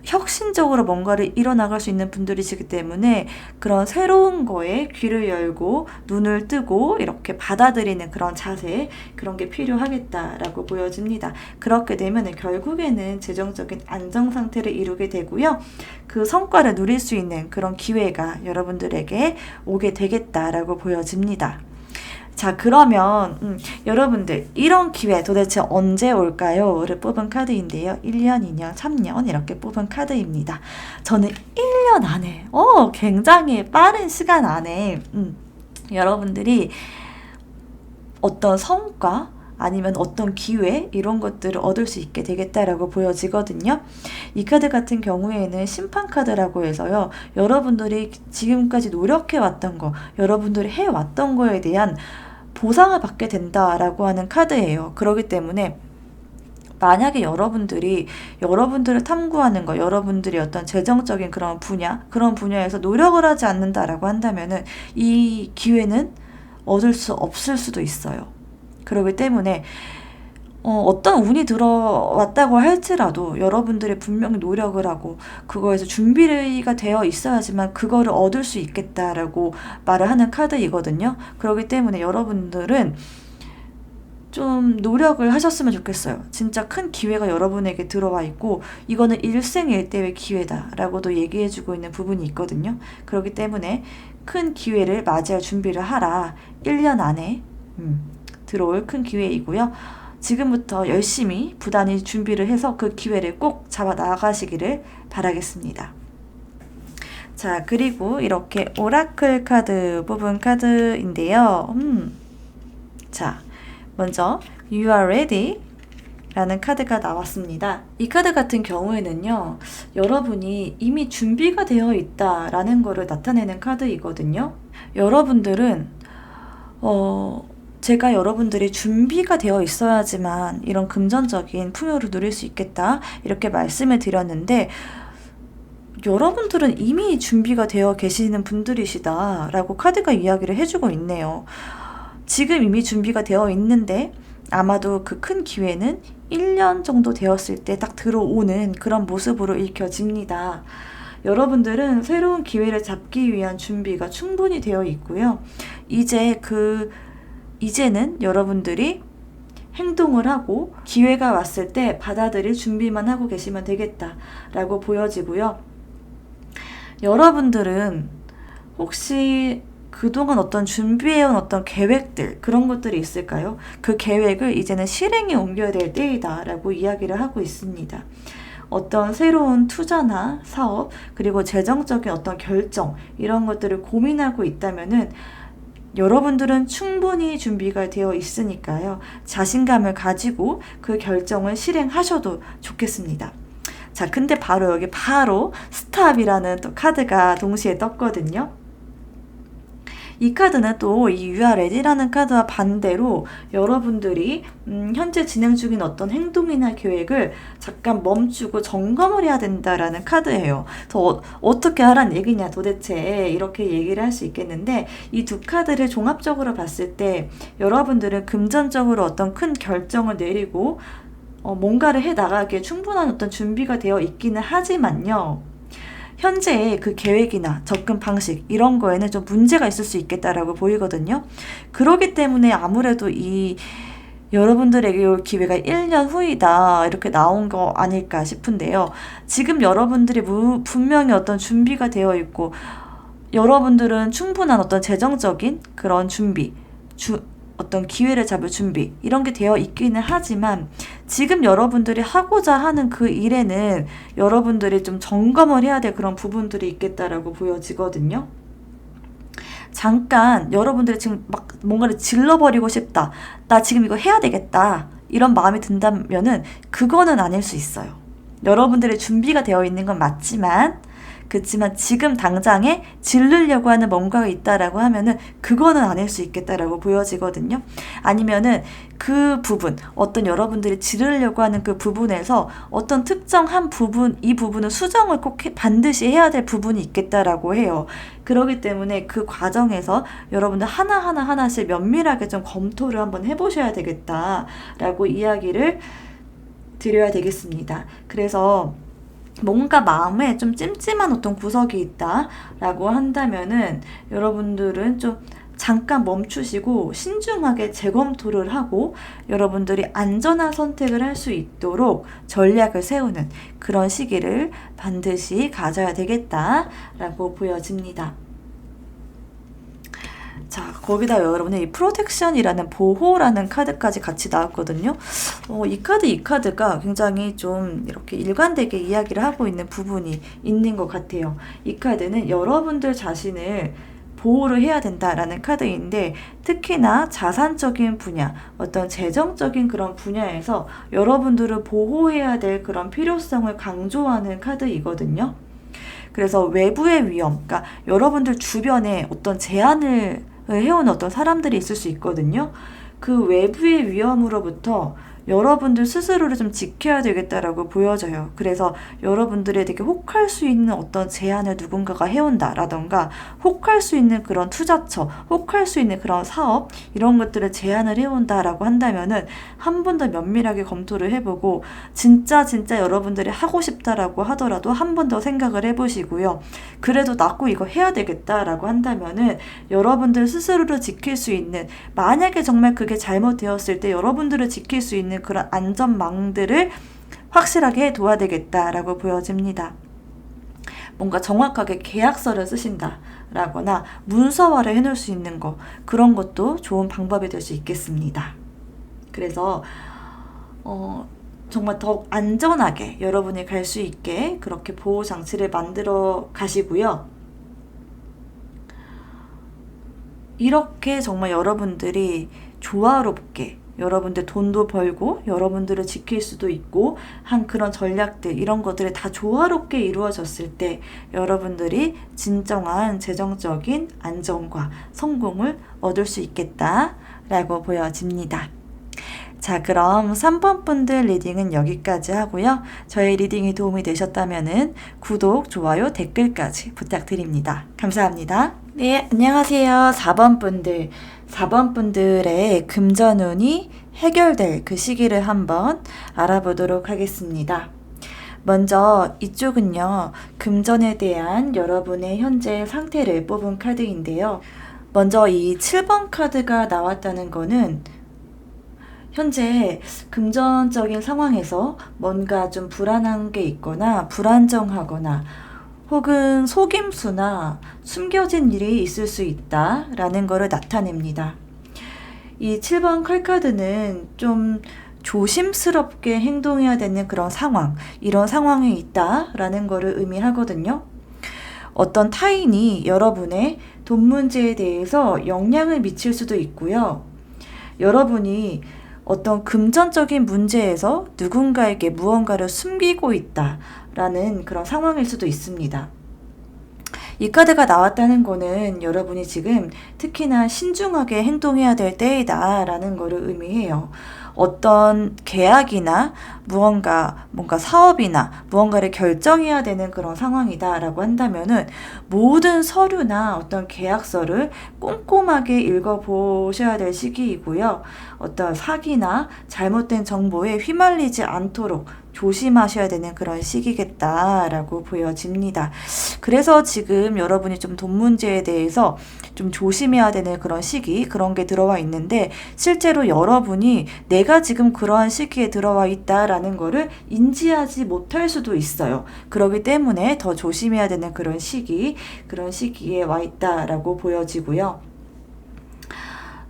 혁신적으로 뭔가를 이뤄나갈 수 있는 분들이시기 때문에 그런 새로운 거에 귀를 열고 눈을 뜨고 이렇게 받아들이는 그런 자세, 그런 게 필요하겠다라고 보여집니다. 그렇게 되면 결국에는 재정적인 안정 상태를 이루게 되고요. 그 성과를 누릴 수 있는 그런 기회가 여러분들에게 오게 되겠다라고 보여집니다. 자, 그러면 여러분들 이런 기회 도대체 언제 올까요? 를 뽑은 카드인데요. 1년, 2년, 3년 이렇게 뽑은 카드입니다. 저는 1년 안에 굉장히 빠른 시간 안에 여러분들이 어떤 성과 아니면 어떤 기회 이런 것들을 얻을 수 있게 되겠다라고 보여지거든요. 이 카드 같은 경우에는 심판 카드라고 해서요. 여러분들이 지금까지 노력해왔던 거, 여러분들이 해왔던 거에 대한 보상을 받게 된다라고 하는 카드예요. 그렇기 때문에 만약에 여러분들을 탐구하는 거, 여러분들이 어떤 재정적인 그런 분야에서 노력을 하지 않는다라고 한다면은 이 기회는 얻을 수 없을 수도 있어요. 그렇기 때문에 어떤 운이 들어왔다고 할지라도 여러분들이 분명히 노력을 하고 그거에서 준비가 되어 있어야지만 그거를 얻을 수 있겠다라고 말을 하는 카드이거든요. 그렇기 때문에 여러분들은 좀 노력을 하셨으면 좋겠어요. 진짜 큰 기회가 여러분에게 들어와 있고 이거는 일생일대의 기회다라고도 얘기해주고 있는 부분이 있거든요. 그렇기 때문에 큰 기회를 맞이할 준비를 하라. 1년 안에 들어올 큰 기회이고요. 지금부터 열심히 부단히 준비를 해서 그 기회를 꼭 잡아 나가시기를 바라겠습니다. 자, 그리고 이렇게 오라클 카드 뽑은 카드인데요. 자, 먼저 You are ready 라는 카드가 나왔습니다. 이 카드 같은 경우에는요, 여러분이 이미 준비가 되어 있다라는 거를 나타내는 카드이거든요. 여러분들은 제가 여러분들이 준비가 되어 있어야지만 이런 금전적인 풍요를 누릴 수 있겠다 이렇게 말씀을 드렸는데, 여러분들은 이미 준비가 되어 계시는 분들이시다 라고 카드가 이야기를 해주고 있네요. 지금 이미 준비가 되어 있는데 아마도 그 큰 기회는 1년 정도 되었을 때 딱 들어오는 그런 모습으로 읽혀집니다. 여러분들은 새로운 기회를 잡기 위한 준비가 충분히 되어 있고요. 이제는 여러분들이 행동을 하고 기회가 왔을 때 받아들일 준비만 하고 계시면 되겠다라고 보여지고요. 여러분들은 혹시 그동안 어떤 준비해온 어떤 계획들, 그런 것들이 있을까요? 그 계획을 이제는 실행에 옮겨야 될 때이다 라고 이야기를 하고 있습니다. 어떤 새로운 투자나 사업, 그리고 재정적인 어떤 결정, 이런 것들을 고민하고 있다면은 여러분들은 충분히 준비가 되어 있으니까요. 자신감을 가지고 그 결정을 실행하셔도 좋겠습니다. 자, 근데 여기 스탑이라는 또 카드가 동시에 떴거든요. 이 카드는 또 이 You are ready라는 카드와 반대로 여러분들이 현재 진행 중인 어떤 행동이나 계획을 잠깐 멈추고 점검을 해야 된다라는 카드예요. 어떻게 하란 얘기냐 도대체, 이렇게 얘기를 할 수 있겠는데, 이 두 카드를 종합적으로 봤을 때 여러분들은 금전적으로 어떤 큰 결정을 내리고 뭔가를 해 나가기에 충분한 어떤 준비가 되어 있기는 하지만요, 현재의 그 계획이나 접근 방식 이런 거에는 좀 문제가 있을 수 있겠다라고 보이거든요. 그렇기 때문에 아무래도 여러분들에게 올 기회가 1년 후이다 이렇게 나온 거 아닐까 싶은데요. 지금 여러분들이 분명히 어떤 준비가 되어 있고 여러분들은 충분한 어떤 재정적인 그런 준비, 어떤 기회를 잡을 준비 이런 게 되어 있기는 하지만 지금 여러분들이 하고자 하는 그 일에는 여러분들이 좀 점검을 해야 될 그런 부분들이 있겠다라고 보여지거든요. 잠깐 여러분들이 지금 막 뭔가를 질러버리고 싶다, 나 지금 이거 해야 되겠다 이런 마음이 든다면은 그거는 아닐 수 있어요. 여러분들의 준비가 되어 있는 건 맞지만 그렇지만 지금 당장에 질르려고 하는 뭔가가 있다라고 하면은 그거는 아닐 수 있겠다라고 보여지거든요. 아니면은 그 부분, 어떤 여러분들이 지르려고 하는 그 부분에서 어떤 특정한 부분, 이 부분은 수정을 꼭 반드시 해야 될 부분이 있겠다라고 해요. 그렇기 때문에 그 과정에서 여러분들 하나씩 면밀하게 좀 검토를 한번 해보셔야 되겠다라고 이야기를 드려야 되겠습니다. 그래서 뭔가 마음에 좀 찜찜한 어떤 구석이 있다라고 한다면은 여러분들은 좀 잠깐 멈추시고 신중하게 재검토를 하고 여러분들이 안전한 선택을 할 수 있도록 전략을 세우는 그런 시기를 반드시 가져야 되겠다라고 보여집니다. 자, 거기다 여러분의 이 프로텍션이라는 보호라는 카드까지 같이 나왔거든요. 이 카드가 굉장히 좀 이렇게 일관되게 이야기를 하고 있는 부분이 있는 것 같아요. 이 카드는 여러분들 자신을 보호를 해야 된다라는 카드인데, 특히나 자산적인 분야, 어떤 재정적인 그런 분야에서 여러분들을 보호해야 될 그런 필요성을 강조하는 카드이거든요. 그래서 외부의 위험, 그러니까 여러분들 주변에 어떤 제한을 해온 어떤 사람들이 있을 수 있거든요. 그 외부의 위험으로부터 여러분들 스스로를 좀 지켜야 되겠다라고 보여져요. 그래서 여러분들이 되게 혹할 수 있는 어떤 제안을 누군가가 해온다라던가 혹할 수 있는 그런 투자처, 혹할 수 있는 그런 사업 이런 것들을 제안을 해온다라고 한다면은 한 번 더 면밀하게 검토를 해보고 진짜 여러분들이 하고 싶다라고 하더라도 한 번 더 생각을 해보시고요. 그래도 나 꼭 이거 해야 되겠다라고 한다면은 여러분들 스스로를 지킬 수 있는, 만약에 정말 그게 잘못되었을 때 여러분들을 지킬 수 있는 그런 안전망들을 확실하게 해둬야 되겠다라고 보여집니다. 뭔가 정확하게 계약서를 쓰신다라거나 문서화를 해놓을 수 있는 거, 그런 것도 좋은 방법이 될 수 있겠습니다. 그래서 정말 더 안전하게 여러분이 갈 수 있게 그렇게 보호장치를 만들어 가시고요. 이렇게 정말 여러분들이 조화롭게 여러분들 돈도 벌고 여러분들을 지킬 수도 있고 한 그런 전략들, 이런 것들이 다 조화롭게 이루어졌을 때 여러분들이 진정한 재정적인 안정과 성공을 얻을 수 있겠다라고 보여집니다. 자, 그럼 3번 분들 리딩은 여기까지 하고요. 저의 리딩이 도움이 되셨다면 구독, 좋아요, 댓글까지 부탁드립니다. 감사합니다. 네, 안녕하세요. 4번 분들. 4번 분들의 금전운이 해결될 그 시기를 한번 알아보도록 하겠습니다. 먼저 이쪽은요, 금전에 대한 여러분의 현재 상태를 뽑은 카드인데요. 먼저 이 7번 카드가 나왔다는 거는 현재 금전적인 상황에서 뭔가 좀 불안한 게 있거나 불안정하거나 혹은 속임수나 숨겨진 일이 있을 수 있다라는 것을 나타냅니다. 이 7번 칼카드는 좀 조심스럽게 행동해야 되는 그런 상황, 이런 상황이 있다라는 것을 의미하거든요. 어떤 타인이 여러분의 돈 문제에 대해서 영향을 미칠 수도 있고요. 여러분이 어떤 금전적인 문제에서 누군가에게 무언가를 숨기고 있다라는 그런 상황일 수도 있습니다. 이 카드가 나왔다는 거는 여러분이 지금 특히나 신중하게 행동해야 될 때이다라는 것을 의미해요. 어떤 계약이나 뭔가 사업이나 무언가를 결정해야 되는 그런 상황이다라고 한다면은 모든 서류나 어떤 계약서를 꼼꼼하게 읽어보셔야 될 시기이고요. 어떤 사기나 잘못된 정보에 휘말리지 않도록 조심하셔야 되는 그런 시기겠다라고 보여집니다. 그래서 지금 여러분이 좀 돈 문제에 대해서 좀 조심해야 되는 그런 시기, 그런 게 들어와 있는데 실제로 여러분이 내가 지금 그러한 시기에 들어와 있다라는 거를 인지하지 못할 수도 있어요. 그렇기 때문에 더 조심해야 되는 그런 시기, 그런 시기에 와 있다라고 보여지고요.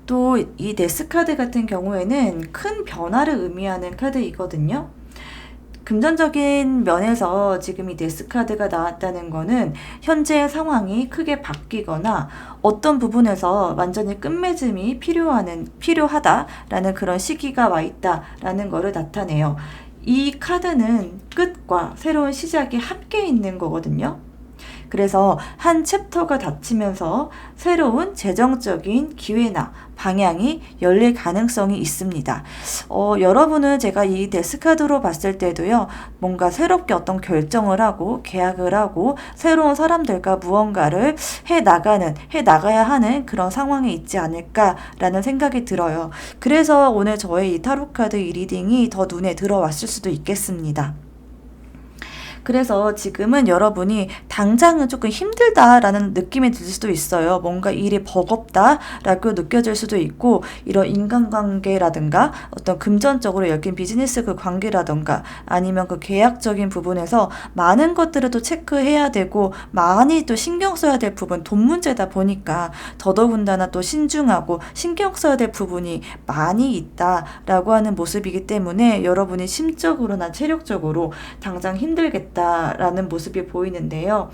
또 이 데스 카드 같은 경우에는 큰 변화를 의미하는 카드이거든요. 금전적인 면에서 지금 이 데스 카드가 나왔다는 거는 현재 상황이 크게 바뀌거나 어떤 부분에서 완전히 끝맺음이 필요하다라는 그런 시기가 와 있다라는 것을 나타내요. 이 카드는 끝과 새로운 시작이 함께 있는 거거든요. 그래서 한 챕터가 닫히면서 새로운 재정적인 기회나 방향이 열릴 가능성이 있습니다. 여러분은 제가 이 데스카드로 봤을 때도요, 뭔가 새롭게 어떤 결정을 하고 계약을 하고 새로운 사람들과 무언가를 해나가야 하는 그런 상황이 있지 않을까라는 생각이 들어요. 그래서 오늘 저의 이 타로카드 이 리딩이 더 눈에 들어왔을 수도 있겠습니다. 그래서 지금은 여러분이 당장은 조금 힘들다라는 느낌이 들 수도 있어요. 뭔가 일이 버겁다라고 느껴질 수도 있고, 이런 인간관계라든가 어떤 금전적으로 엮인 비즈니스 그 관계라든가 아니면 그 계약적인 부분에서 많은 것들을 또 체크해야 되고 많이 또 신경 써야 될 부분, 돈 문제다 보니까 더더군다나 또 신중하고 신경 써야 될 부분이 많이 있다라고 하는 모습이기 때문에 여러분이 심적으로나 체력적으로 당장 힘들겠다 라는 모습이 보이는데요.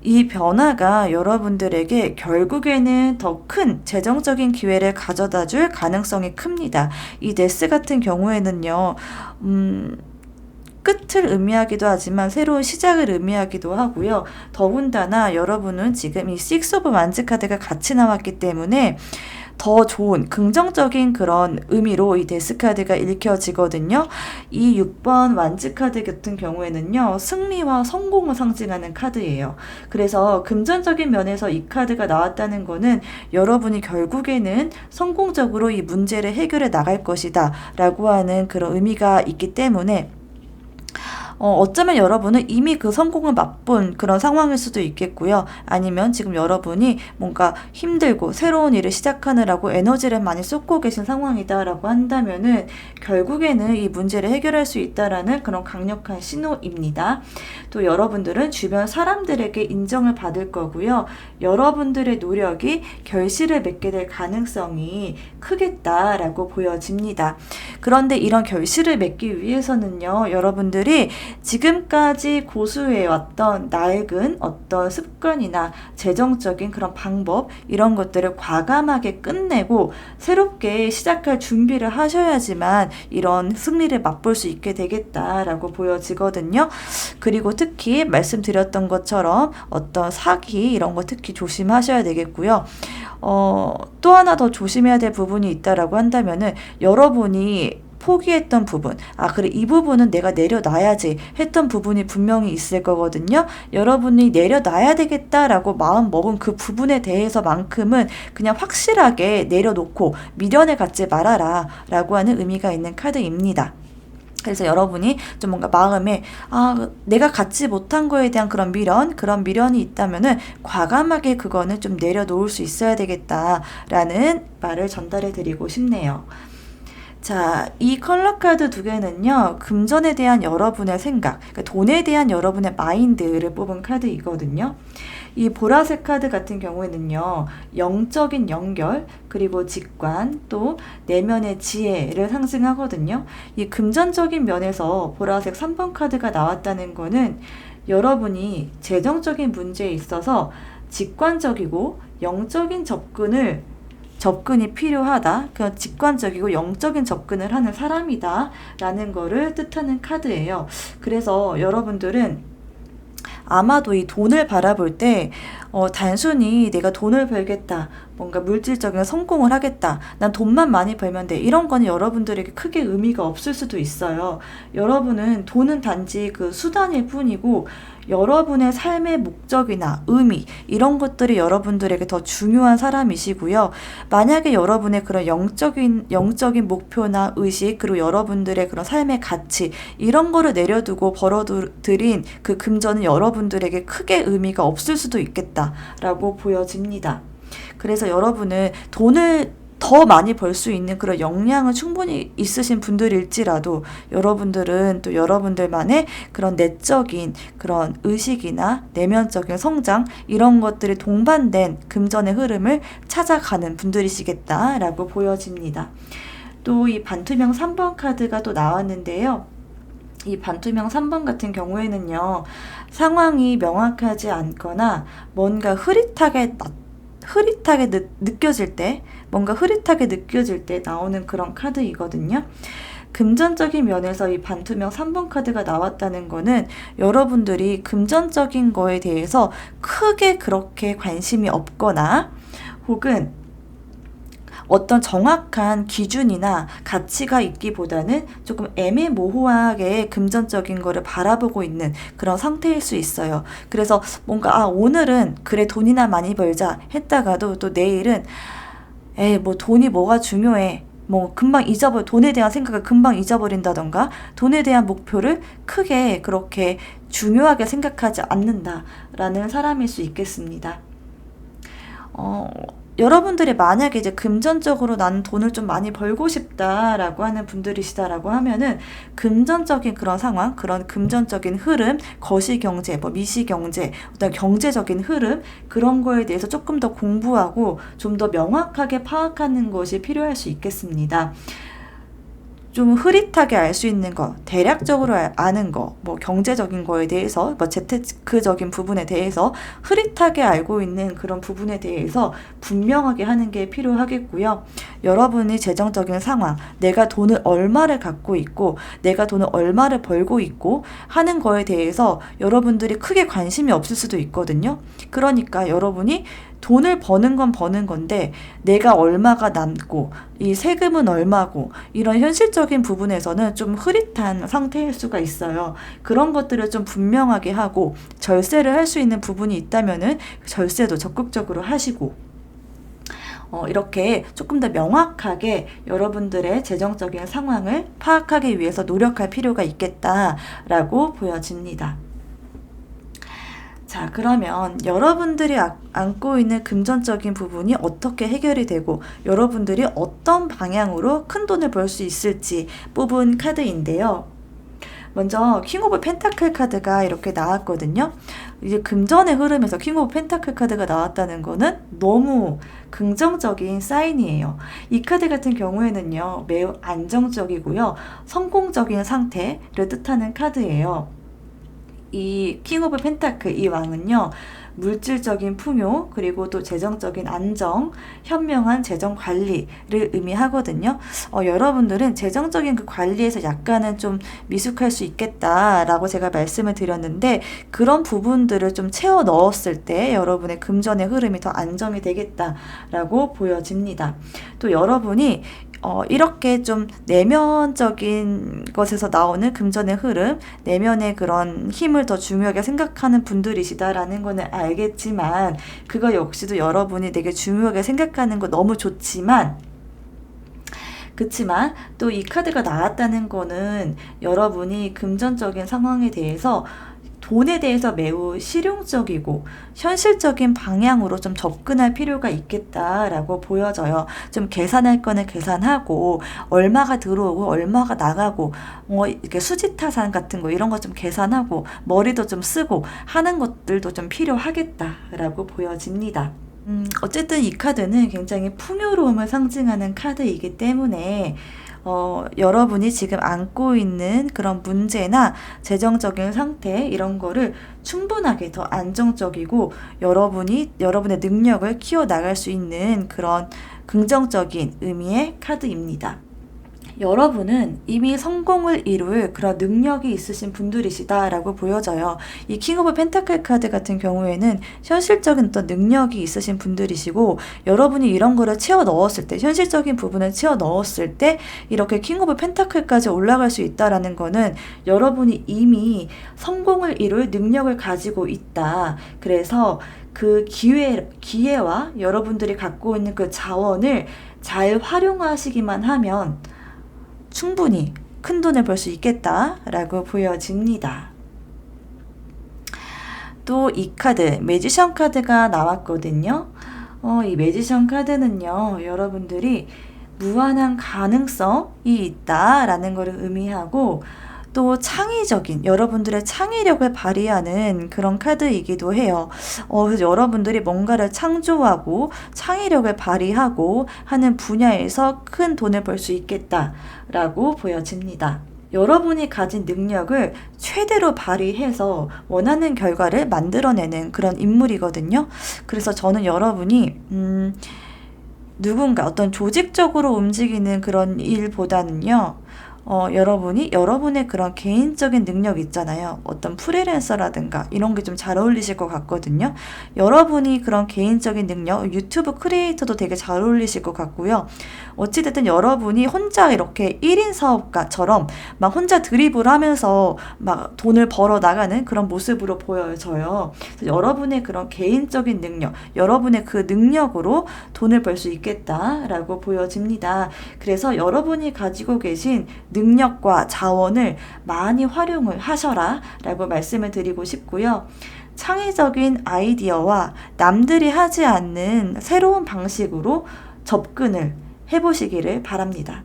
이 변화가 여러분들에게 결국에는 더 큰 재정적인 기회를 가져다 줄 가능성이 큽니다. 이 데스 같은 경우에는요, 끝을 의미하기도 하지만 새로운 시작을 의미하기도 하고요. 더군다나 여러분은 지금 이 식스 오브 완즈 카드가 같이 나왔기 때문에 더 좋은 긍정적인 그런 의미로 이 데스 카드가 읽혀지거든요. 이 6번 완즈 카드 같은 경우에는요, 승리와 성공을 상징하는 카드예요. 그래서 금전적인 면에서 이 카드가 나왔다는 거는 여러분이 결국에는 성공적으로 이 문제를 해결해 나갈 것이다 라고 하는 그런 의미가 있기 때문에 어쩌면 여러분은 이미 그 성공을 맛본 그런 상황일 수도 있겠고요. 아니면 지금 여러분이 뭔가 힘들고 새로운 일을 시작하느라고 에너지를 많이 쏟고 계신 상황이다라고 한다면은 결국에는 이 문제를 해결할 수 있다라는 그런 강력한 신호입니다. 또 여러분들은 주변 사람들에게 인정을 받을 거고요. 여러분들의 노력이 결실을 맺게 될 가능성이 크겠다라고 보여집니다. 그런데 이런 결실을 맺기 위해서는요, 여러분들이 지금까지 고수해왔던 낡은 어떤 습관이나 재정적인 그런 방법, 이런 것들을 과감하게 끝내고 새롭게 시작할 준비를 하셔야지만 이런 승리를 맛볼 수 있게 되겠다라고 보여지거든요. 그리고 특히 말씀드렸던 것처럼 어떤 사기 이런 거 특히 조심하셔야 되겠고요. 또 하나 더 조심해야 될 부분이 있다라고 한다면은 여러분이 포기했던 부분, 그래, 이 부분은 내가 내려놔야지 했던 부분이 분명히 있을 거거든요. 여러분이 내려놔야 되겠다라고 마음 먹은 그 부분에 대해서만큼은 그냥 확실하게 내려놓고 미련을 갖지 말아라 라고 하는 의미가 있는 카드입니다. 그래서 여러분이 좀 뭔가 마음에 내가 갖지 못한 거에 대한 그런 미련이 있다면은 과감하게 그거는 좀 내려놓을 수 있어야 되겠다라는 말을 전달해 드리고 싶네요. 자, 이 컬러 카드 두 개는요, 금전에 대한 여러분의 생각, 그러니까 돈에 대한 여러분의 마인드를 뽑은 카드이거든요. 이 보라색 카드 같은 경우에는요, 영적인 연결, 그리고 직관, 또 내면의 지혜를 상징하거든요. 이 금전적인 면에서 보라색 3번 카드가 나왔다는 거는 여러분이 재정적인 문제에 있어서 직관적이고 영적인 접근이 필요하다. 그런 직관적이고 영적인 접근을 하는 사람이다 라는 거를 뜻하는 카드예요. 그래서 여러분들은 아마도 이 돈을 바라볼 때 단순히 내가 돈을 벌겠다, 뭔가 물질적인 성공을 하겠다, 난 돈만 많이 벌면 돼, 이런 거는 여러분들에게 크게 의미가 없을 수도 있어요. 여러분은 돈은 단지 그 수단일 뿐이고 여러분의 삶의 목적이나 의미, 이런 것들이 여러분들에게 더 중요한 사람이시고요. 만약에 여러분의 그런 영적인 목표나 의식, 그리고 여러분들의 그런 삶의 가치, 이런 거를 내려두고 벌어들인 그 금전은 여러분들에게 크게 의미가 없을 수도 있겠다라고 보여집니다. 그래서 여러분은 돈을 더 많이 벌 수 있는 그런 역량은 충분히 있으신 분들일지라도 여러분들은 또 여러분들만의 그런 내적인 그런 의식이나 내면적인 성장, 이런 것들이 동반된 금전의 흐름을 찾아가는 분들이시겠다라고 보여집니다. 또 이 반투명 3번 카드가 또 나왔는데요. 이 반투명 3번 같은 경우에는요, 상황이 명확하지 않거나 뭔가 흐릿하게 느껴질 때 나오는 그런 카드이거든요. 금전적인 면에서 이 반투명 3번 카드가 나왔다는 거는 여러분들이 금전적인 거에 대해서 크게 그렇게 관심이 없거나 혹은 어떤 정확한 기준이나 가치가 있기보다는 조금 애매모호하게 금전적인 거를 바라보고 있는 그런 상태일 수 있어요. 그래서 뭔가 오늘은 그래 돈이나 많이 벌자 했다가도 또 내일은 뭐 돈이 뭐가 중요해, 뭐 금방 돈에 대한 생각을 금방 잊어버린다던가 돈에 대한 목표를 크게 그렇게 중요하게 생각하지 않는다라는 사람일 수 있겠습니다. 여러분들이 만약에 이제 금전적으로 나는 돈을 좀 많이 벌고 싶다라고 하는 분들이시다라고 하면은 금전적인 그런 상황, 그런 금전적인 흐름, 거시경제, 미시경제, 어떤 경제적인 흐름, 그런 거에 대해서 조금 더 공부하고 좀 더 명확하게 파악하는 것이 필요할 수 있겠습니다. 좀 흐릿하게 알 수 있는 거, 대략적으로 아는 거, 경제적인 거에 대해서, 재테크적인 부분에 대해서 흐릿하게 알고 있는 그런 부분에 대해서 분명하게 하는 게 필요하겠고요. 여러분이 재정적인 상황, 내가 돈을 얼마를 갖고 있고 내가 돈을 얼마를 벌고 있고 하는 거에 대해서 여러분들이 크게 관심이 없을 수도 있거든요. 그러니까 여러분이 돈을 버는 건 버는 건데 내가 얼마가 남고 이 세금은 얼마고 이런 현실적인 부분에서는 좀 흐릿한 상태일 수가 있어요. 그런 것들을 좀 분명하게 하고 절세를 할 수 있는 부분이 있다면은 절세도 적극적으로 하시고 이렇게 조금 더 명확하게 여러분들의 재정적인 상황을 파악하기 위해서 노력할 필요가 있겠다라고 보여집니다. 자, 그러면 여러분들이 안고 있는 금전적인 부분이 어떻게 해결이 되고 여러분들이 어떤 방향으로 큰 돈을 벌 수 있을지 뽑은 카드인데요. 먼저 킹 오브 펜타클 카드가 이렇게 나왔거든요. 이제 금전의 흐름에서 킹 오브 펜타클 카드가 나왔다는 거는 너무 긍정적인 사인이에요. 이 카드 같은 경우에는요, 매우 안정적이고요, 성공적인 상태를 뜻하는 카드예요. 이 킹 오브 펜타클, 이 왕은요, 물질적인 풍요, 그리고 또 재정적인 안정, 현명한 재정 관리를 의미하거든요. 여러분들은 재정적인 그 관리에서 약간은 좀 미숙할 수 있겠다라고 제가 말씀을 드렸는데, 그런 부분들을 좀 채워 넣었을 때 여러분의 금전의 흐름이 더 안정이 되겠다라고 보여집니다. 또 여러분이 이렇게 좀 내면적인 것에서 나오는 금전의 흐름, 내면의 그런 힘을 더 중요하게 생각하는 분들이시다라는 거는 알겠지만, 그거 역시도 여러분이 되게 중요하게 생각하는 거 너무 좋지만, 그치만 또 이 카드가 나왔다는 거는 여러분이 금전적인 상황에 대해서 돈에 대해서 매우 실용적이고 현실적인 방향으로 좀 접근할 필요가 있겠다라고 보여져요. 좀 계산할 거는 계산하고 얼마가 들어오고 얼마가 나가고 이렇게 수지타산 같은 거 이런 거 좀 계산하고 머리도 좀 쓰고 하는 것들도 좀 필요하겠다라고 보여집니다. 어쨌든 이 카드는 굉장히 풍요로움을 상징하는 카드이기 때문에 여러분이 지금 안고 있는 그런 문제나 재정적인 상태 이런 거를 충분하게 더 안정적이고 여러분의 능력을 키워나갈 수 있는 그런 긍정적인 의미의 카드입니다. 여러분은 이미 성공을 이룰 그런 능력이 있으신 분들이시다라고 보여져요. 이 킹 오브 펜타클 카드 같은 경우에는 현실적인 어떤 능력이 있으신 분들이시고, 여러분이 이런 거를 채워 넣었을 때, 현실적인 부분을 채워 넣었을 때 이렇게 킹 오브 펜타클까지 올라갈 수 있다라는 거는 여러분이 이미 성공을 이룰 능력을 가지고 있다. 그래서 그 기회와 여러분들이 갖고 있는 그 자원을 잘 활용하시기만 하면 충분히 큰 돈을 벌 수 있겠다라고 보여집니다. 또 이 카드, 매지션 카드가 나왔거든요. 이 매지션 카드는요, 여러분들이 무한한 가능성이 있다라는 것을 의미하고, 또 창의적인 여러분들의 창의력을 발휘하는 그런 카드이기도 해요. 그래서 여러분들이 뭔가를 창조하고 창의력을 발휘하고 하는 분야에서 큰 돈을 벌 수 있겠다라고 보여집니다. 여러분이 가진 능력을 최대로 발휘해서 원하는 결과를 만들어내는 그런 인물이거든요. 그래서 저는 여러분이 누군가 어떤 조직적으로 움직이는 그런 일보다는요, 여러분이 여러분의 그런 개인적인 능력 있잖아요. 어떤 프리랜서라든가 이런 게 좀 잘 어울리실 것 같거든요. 여러분이 그런 개인적인 능력, 유튜브 크리에이터도 되게 잘 어울리실 것 같고요. 어찌됐든 여러분이 혼자 이렇게 1인 사업가처럼 막 혼자 드리블 하면서 막 돈을 벌어 나가는 그런 모습으로 보여져요. 그래서 여러분의 그런 개인적인 능력, 여러분의 그 능력으로 돈을 벌 수 있겠다라고 보여집니다. 그래서 여러분이 가지고 계신 능력과 자원을 많이 활용을 하셔라 라고 말씀을 드리고 싶고요. 창의적인 아이디어와 남들이 하지 않는 새로운 방식으로 접근을 해보시기를 바랍니다.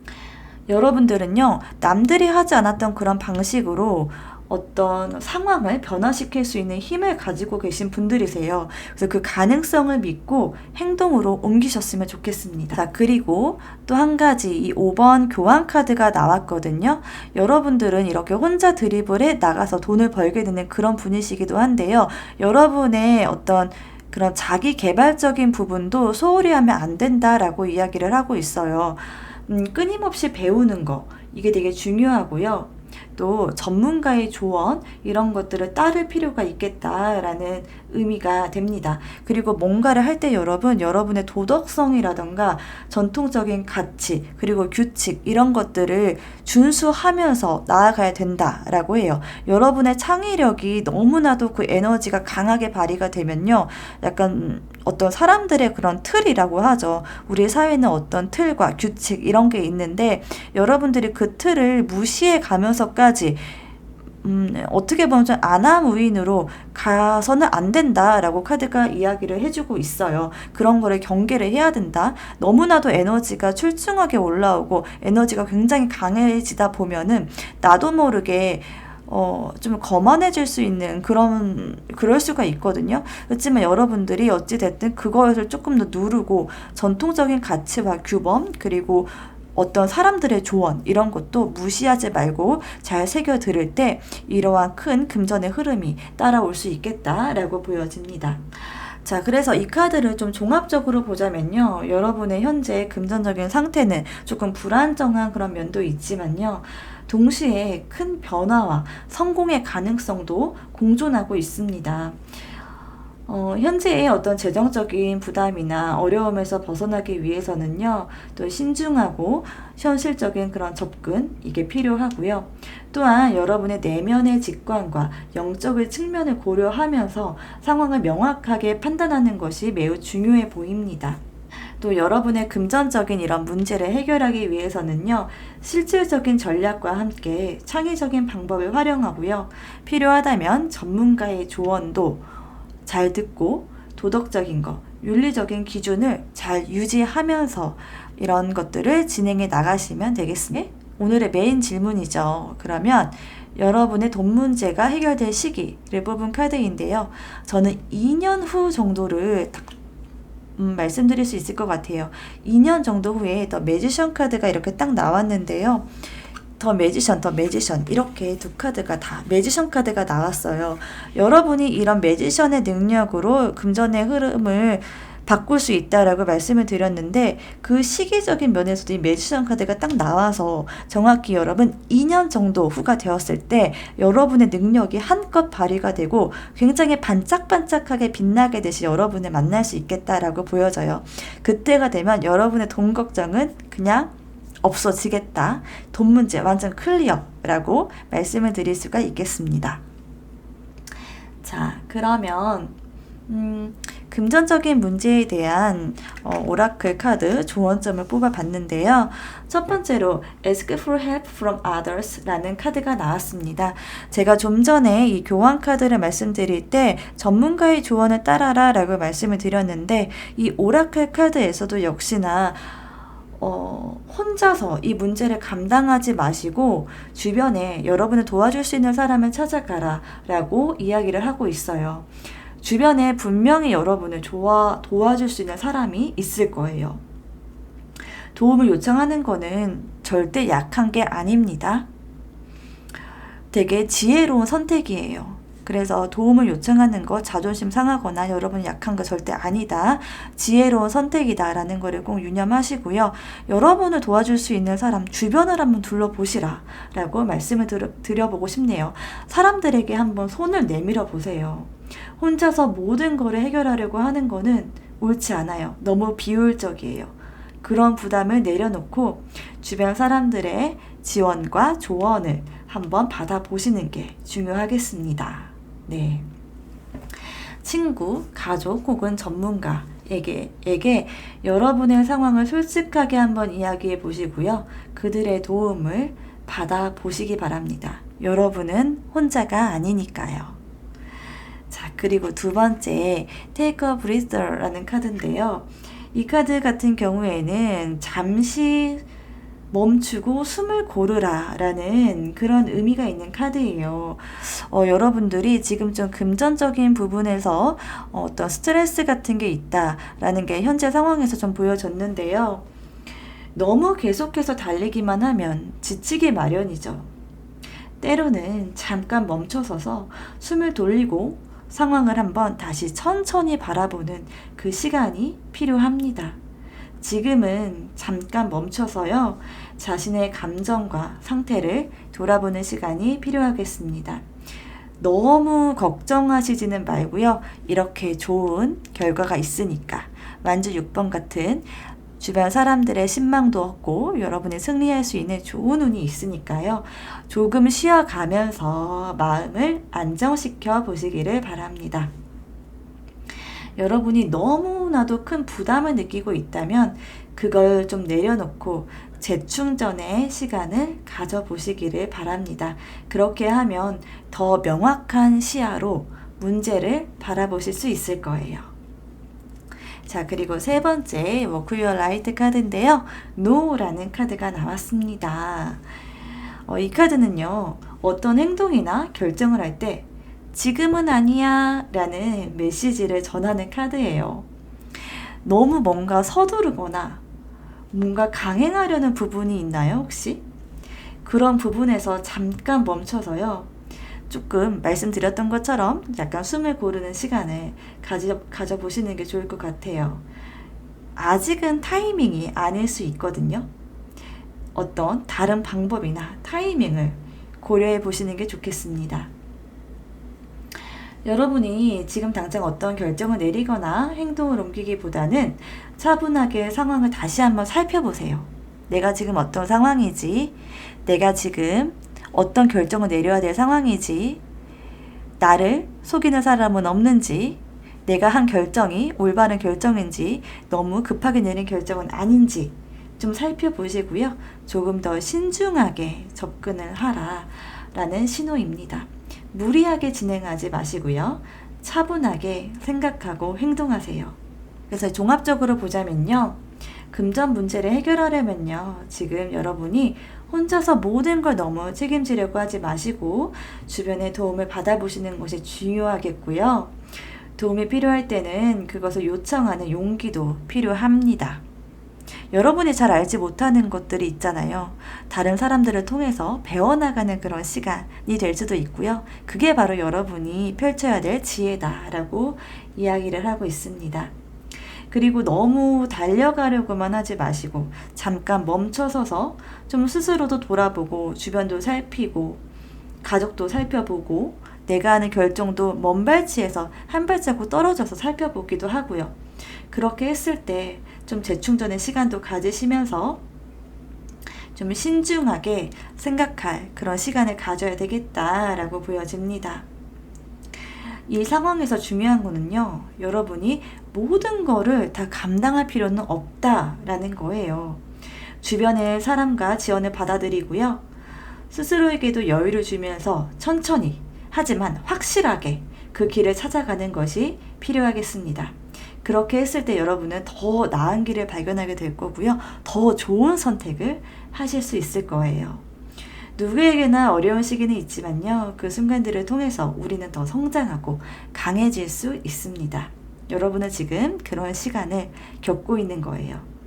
여러분들은요, 남들이 하지 않았던 그런 방식으로 어떤 상황을 변화시킬 수 있는 힘을 가지고 계신 분들이세요. 그래서 그 가능성을 믿고 행동으로 옮기셨으면 좋겠습니다. 자, 그리고 또 한 가지 이 5번 교환 카드가 나왔거든요. 여러분들은 이렇게 혼자 드리블에 나가서 돈을 벌게 되는 그런 분이시기도 한데요. 여러분의 어떤 그런 자기 개발적인 부분도 소홀히 하면 안 된다라고 이야기를 하고 있어요. 끊임없이 배우는 거, 이게 되게 중요하고요. 또 전문가의 조언 이런 것들을 따를 필요가 있겠다라는 의미가 됩니다. 그리고 뭔가를 할 때 여러분의 도덕성이라던가 전통적인 가치 그리고 규칙 이런 것들을 준수하면서 나아가야 된다라고 해요. 여러분의 창의력이 너무나도 그 에너지가 강하게 발휘가 되면요. 약간 어떤 사람들의 그런 틀이라고 하죠. 우리 사회는 어떤 틀과 규칙 이런 게 있는데 여러분들이 그 틀을 무시해 가면서까지 어떻게 보면 좀 안하무인으로 가서는 안 된다라고 카드가 이야기를 해주고 있어요. 그런 거를 경계를 해야 된다. 너무나도 에너지가 출중하게 올라오고 에너지가 굉장히 강해지다 보면은 나도 모르게 좀 거만해질 수 있는 그럴 수가 있거든요. 그렇지만 여러분들이 어찌됐든 그것을 조금 더 누르고 전통적인 가치와 규범, 그리고 어떤 사람들의 조언 이런 것도 무시하지 말고 잘 새겨 들을 때 이러한 큰 금전의 흐름이 따라올 수 있겠다라고 보여집니다. 자, 그래서 이 카드를 좀 종합적으로 보자면요. 여러분의 현재 금전적인 상태는 조금 불안정한 그런 면도 있지만요. 동시에 큰 변화와 성공의 가능성도 공존하고 있습니다. 현재의 어떤 재정적인 부담이나 어려움에서 벗어나기 위해서는요, 또 신중하고 현실적인 그런 접근, 이게 필요하고요. 또한 여러분의 내면의 직관과 영적인 측면을 고려하면서 상황을 명확하게 판단하는 것이 매우 중요해 보입니다. 또 여러분의 금전적인 이런 문제를 해결하기 위해서는요, 실질적인 전략과 함께 창의적인 방법을 활용하고요, 필요하다면 전문가의 조언도 잘 듣고 도덕적인 거, 윤리적인 기준을 잘 유지하면서 이런 것들을 진행해 나가시면 되겠습니다. 오늘의 메인 질문이죠. 그러면 여러분의 돈 문제가 해결될 시기를 뽑은 카드인데요. 저는 2년 후 정도를 말씀드릴 수 있을 것 같아요. 2년 정도 후에 더 매지션 카드가 이렇게 딱 나왔는데요. 더 매지션 이렇게 두 카드가 다 매지션 카드가 나왔어요. 여러분이 이런 매지션의 능력으로 금전의 흐름을 바꿀 수 있다라고 말씀을 드렸는데 그 시기적인 면에서도 이 매지션 카드가 딱 나와서 정확히 여러분 2년 정도 후가 되었을 때 여러분의 능력이 한껏 발휘가 되고 굉장히 반짝반짝하게 빛나게 되시 여러분을 만날 수 있겠다라고 보여져요. 그때가 되면 여러분의 돈 걱정은 그냥 없어지겠다. 돈 문제 완전 클리어라고 말씀을 드릴 수가 있겠습니다. 자, 그러면 금전적인 문제에 대한 오라클 카드 조언점을 뽑아봤는데요. 첫 번째로 Ask for help from others 라는 카드가 나왔습니다. 제가 좀 전에 이 교환 카드를 말씀드릴 때 전문가의 조언을 따라라 라고 말씀을 드렸는데 이 오라클 카드에서도 역시나 혼자서 이 문제를 감당하지 마시고 주변에 여러분을 도와줄 수 있는 사람을 찾아가라 라고 이야기를 하고 있어요. 주변에 분명히 여러분을 도와줄 수 있는 사람이 있을 거예요. 도움을 요청하는 거는 절대 약한 게 아닙니다. 되게 지혜로운 선택이에요. 그래서 도움을 요청하는 거 자존심 상하거나 여러분 약한 거 절대 아니다. 지혜로운 선택이다 라는 거를 꼭 유념하시고요. 여러분을 도와줄 수 있는 사람 주변을 한번 둘러보시라 라고 말씀을 드려보고 싶네요. 사람들에게 한번 손을 내밀어 보세요. 혼자서 모든 거를 해결하려고 하는 거는 옳지 않아요. 너무 비효율적이에요. 그런 부담을 내려놓고 주변 사람들의 지원과 조언을 한번 받아보시는 게 중요하겠습니다. 네. 친구, 가족 혹은 전문가에게 여러분의 상황을 솔직하게 한번 이야기해 보시고요. 그들의 도움을 받아보시기 바랍니다. 여러분은 혼자가 아니니까요. 자, 그리고 두 번째 Take a Breather라는 카드인데요. 이 카드 같은 경우에는 잠시 멈추고 숨을 고르라 라는 그런 의미가 있는 카드예요. 여러분들이 지금 좀 금전적인 부분에서 어떤 스트레스 같은 게 있다라는 게 현재 상황에서 좀 보여졌는데요. 너무 계속해서 달리기만 하면 지치기 마련이죠. 때로는 잠깐 멈춰서서 숨을 돌리고 상황을 한번 다시 천천히 바라보는 그 시간이 필요합니다. 지금은 잠깐 멈춰서요, 자신의 감정과 상태를 돌아보는 시간이 필요하겠습니다. 너무 걱정하시지는 말고요, 이렇게 좋은 결과가 있으니까 만주 6번 같은 주변 사람들의 신망도 없고 여러분이 승리할 수 있는 좋은 운이 있으니까요, 조금 쉬어가면서 마음을 안정시켜 보시기를 바랍니다. 여러분이 너무나도 큰 부담을 느끼고 있다면 그걸 좀 내려놓고 재충전의 시간을 가져보시기를 바랍니다. 그렇게 하면 더 명확한 시야로 문제를 바라보실 수 있을 거예요. 자, 그리고 세 번째 워크 유어 라이트 카드인데요. NO라는 카드가 나왔습니다. 이 카드는요, 어떤 행동이나 결정을 할 때 지금은 아니야 라는 메시지를 전하는 카드예요. 너무 뭔가 서두르거나 뭔가 강행하려는 부분이 있나요, 혹시? 그런 부분에서 잠깐 멈춰서요, 조금 말씀드렸던 것처럼 약간 숨을 고르는 시간을 가져보시는 게 좋을 것 같아요. 아직은 타이밍이 아닐 수 있거든요. 어떤 다른 방법이나 타이밍을 고려해 보시는 게 좋겠습니다. 여러분이 지금 당장 어떤 결정을 내리거나 행동을 옮기기보다는 차분하게 상황을 다시 한번 살펴보세요. 내가 지금 어떤 상황이지? 내가 지금 어떤 결정을 내려야 될 상황이지? 나를 속이는 사람은 없는지? 내가 한 결정이 올바른 결정인지, 너무 급하게 내린 결정은 아닌지 좀 살펴보시고요. 조금 더 신중하게 접근을 하라라는 신호입니다. 무리하게 진행하지 마시고요. 차분하게 생각하고 행동하세요. 그래서 종합적으로 보자면요, 금전 문제를 해결하려면요, 지금 여러분이 혼자서 모든 걸 너무 책임지려고 하지 마시고 주변의 도움을 받아보시는 것이 중요하겠고요. 도움이 필요할 때는 그것을 요청하는 용기도 필요합니다. 여러분이 잘 알지 못하는 것들이 있잖아요. 다른 사람들을 통해서 배워나가는 그런 시간이 될 수도 있고요. 그게 바로 여러분이 펼쳐야 될 지혜다라고 이야기를 하고 있습니다. 그리고 너무 달려가려고만 하지 마시고 잠깐 멈춰서서 좀 스스로도 돌아보고 주변도 살피고 가족도 살펴보고 내가 하는 결정도 먼 발치에서 한 발자국 떨어져서 살펴보기도 하고요. 그렇게 했을 때 좀 재충전의 시간도 가지시면서 좀 신중하게 생각할 그런 시간을 가져야 되겠다라고 보여집니다. 이 상황에서 중요한 거는요, 여러분이 모든 거를 다 감당할 필요는 없다라는 거예요. 주변의 사람과 지원을 받아들이고요, 스스로에게도 여유를 주면서 천천히 하지만 확실하게 그 길을 찾아가는 것이 필요하겠습니다. 그렇게 했을 때 여러분은 더 나은 길을 발견하게 될 거고요, 더 좋은 선택을 하실 수 있을 거예요. 누구에게나 어려운 시기는 있지만요, 그 순간들을 통해서 우리는 더 성장하고 강해질 수 있습니다. 여러분은 지금 그런 시간을 겪고 있는 거예요.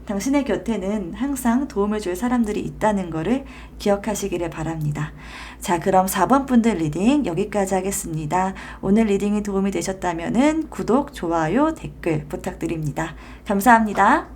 당신의 곁에는 항상 도움을 줄 사람들이 있다는 것을 기억하시기를 바랍니다. 자, 그럼 4번 분들 리딩 여기까지 하겠습니다. 오늘 리딩이 도움이 되셨다면 구독, 좋아요, 댓글 부탁드립니다. 감사합니다.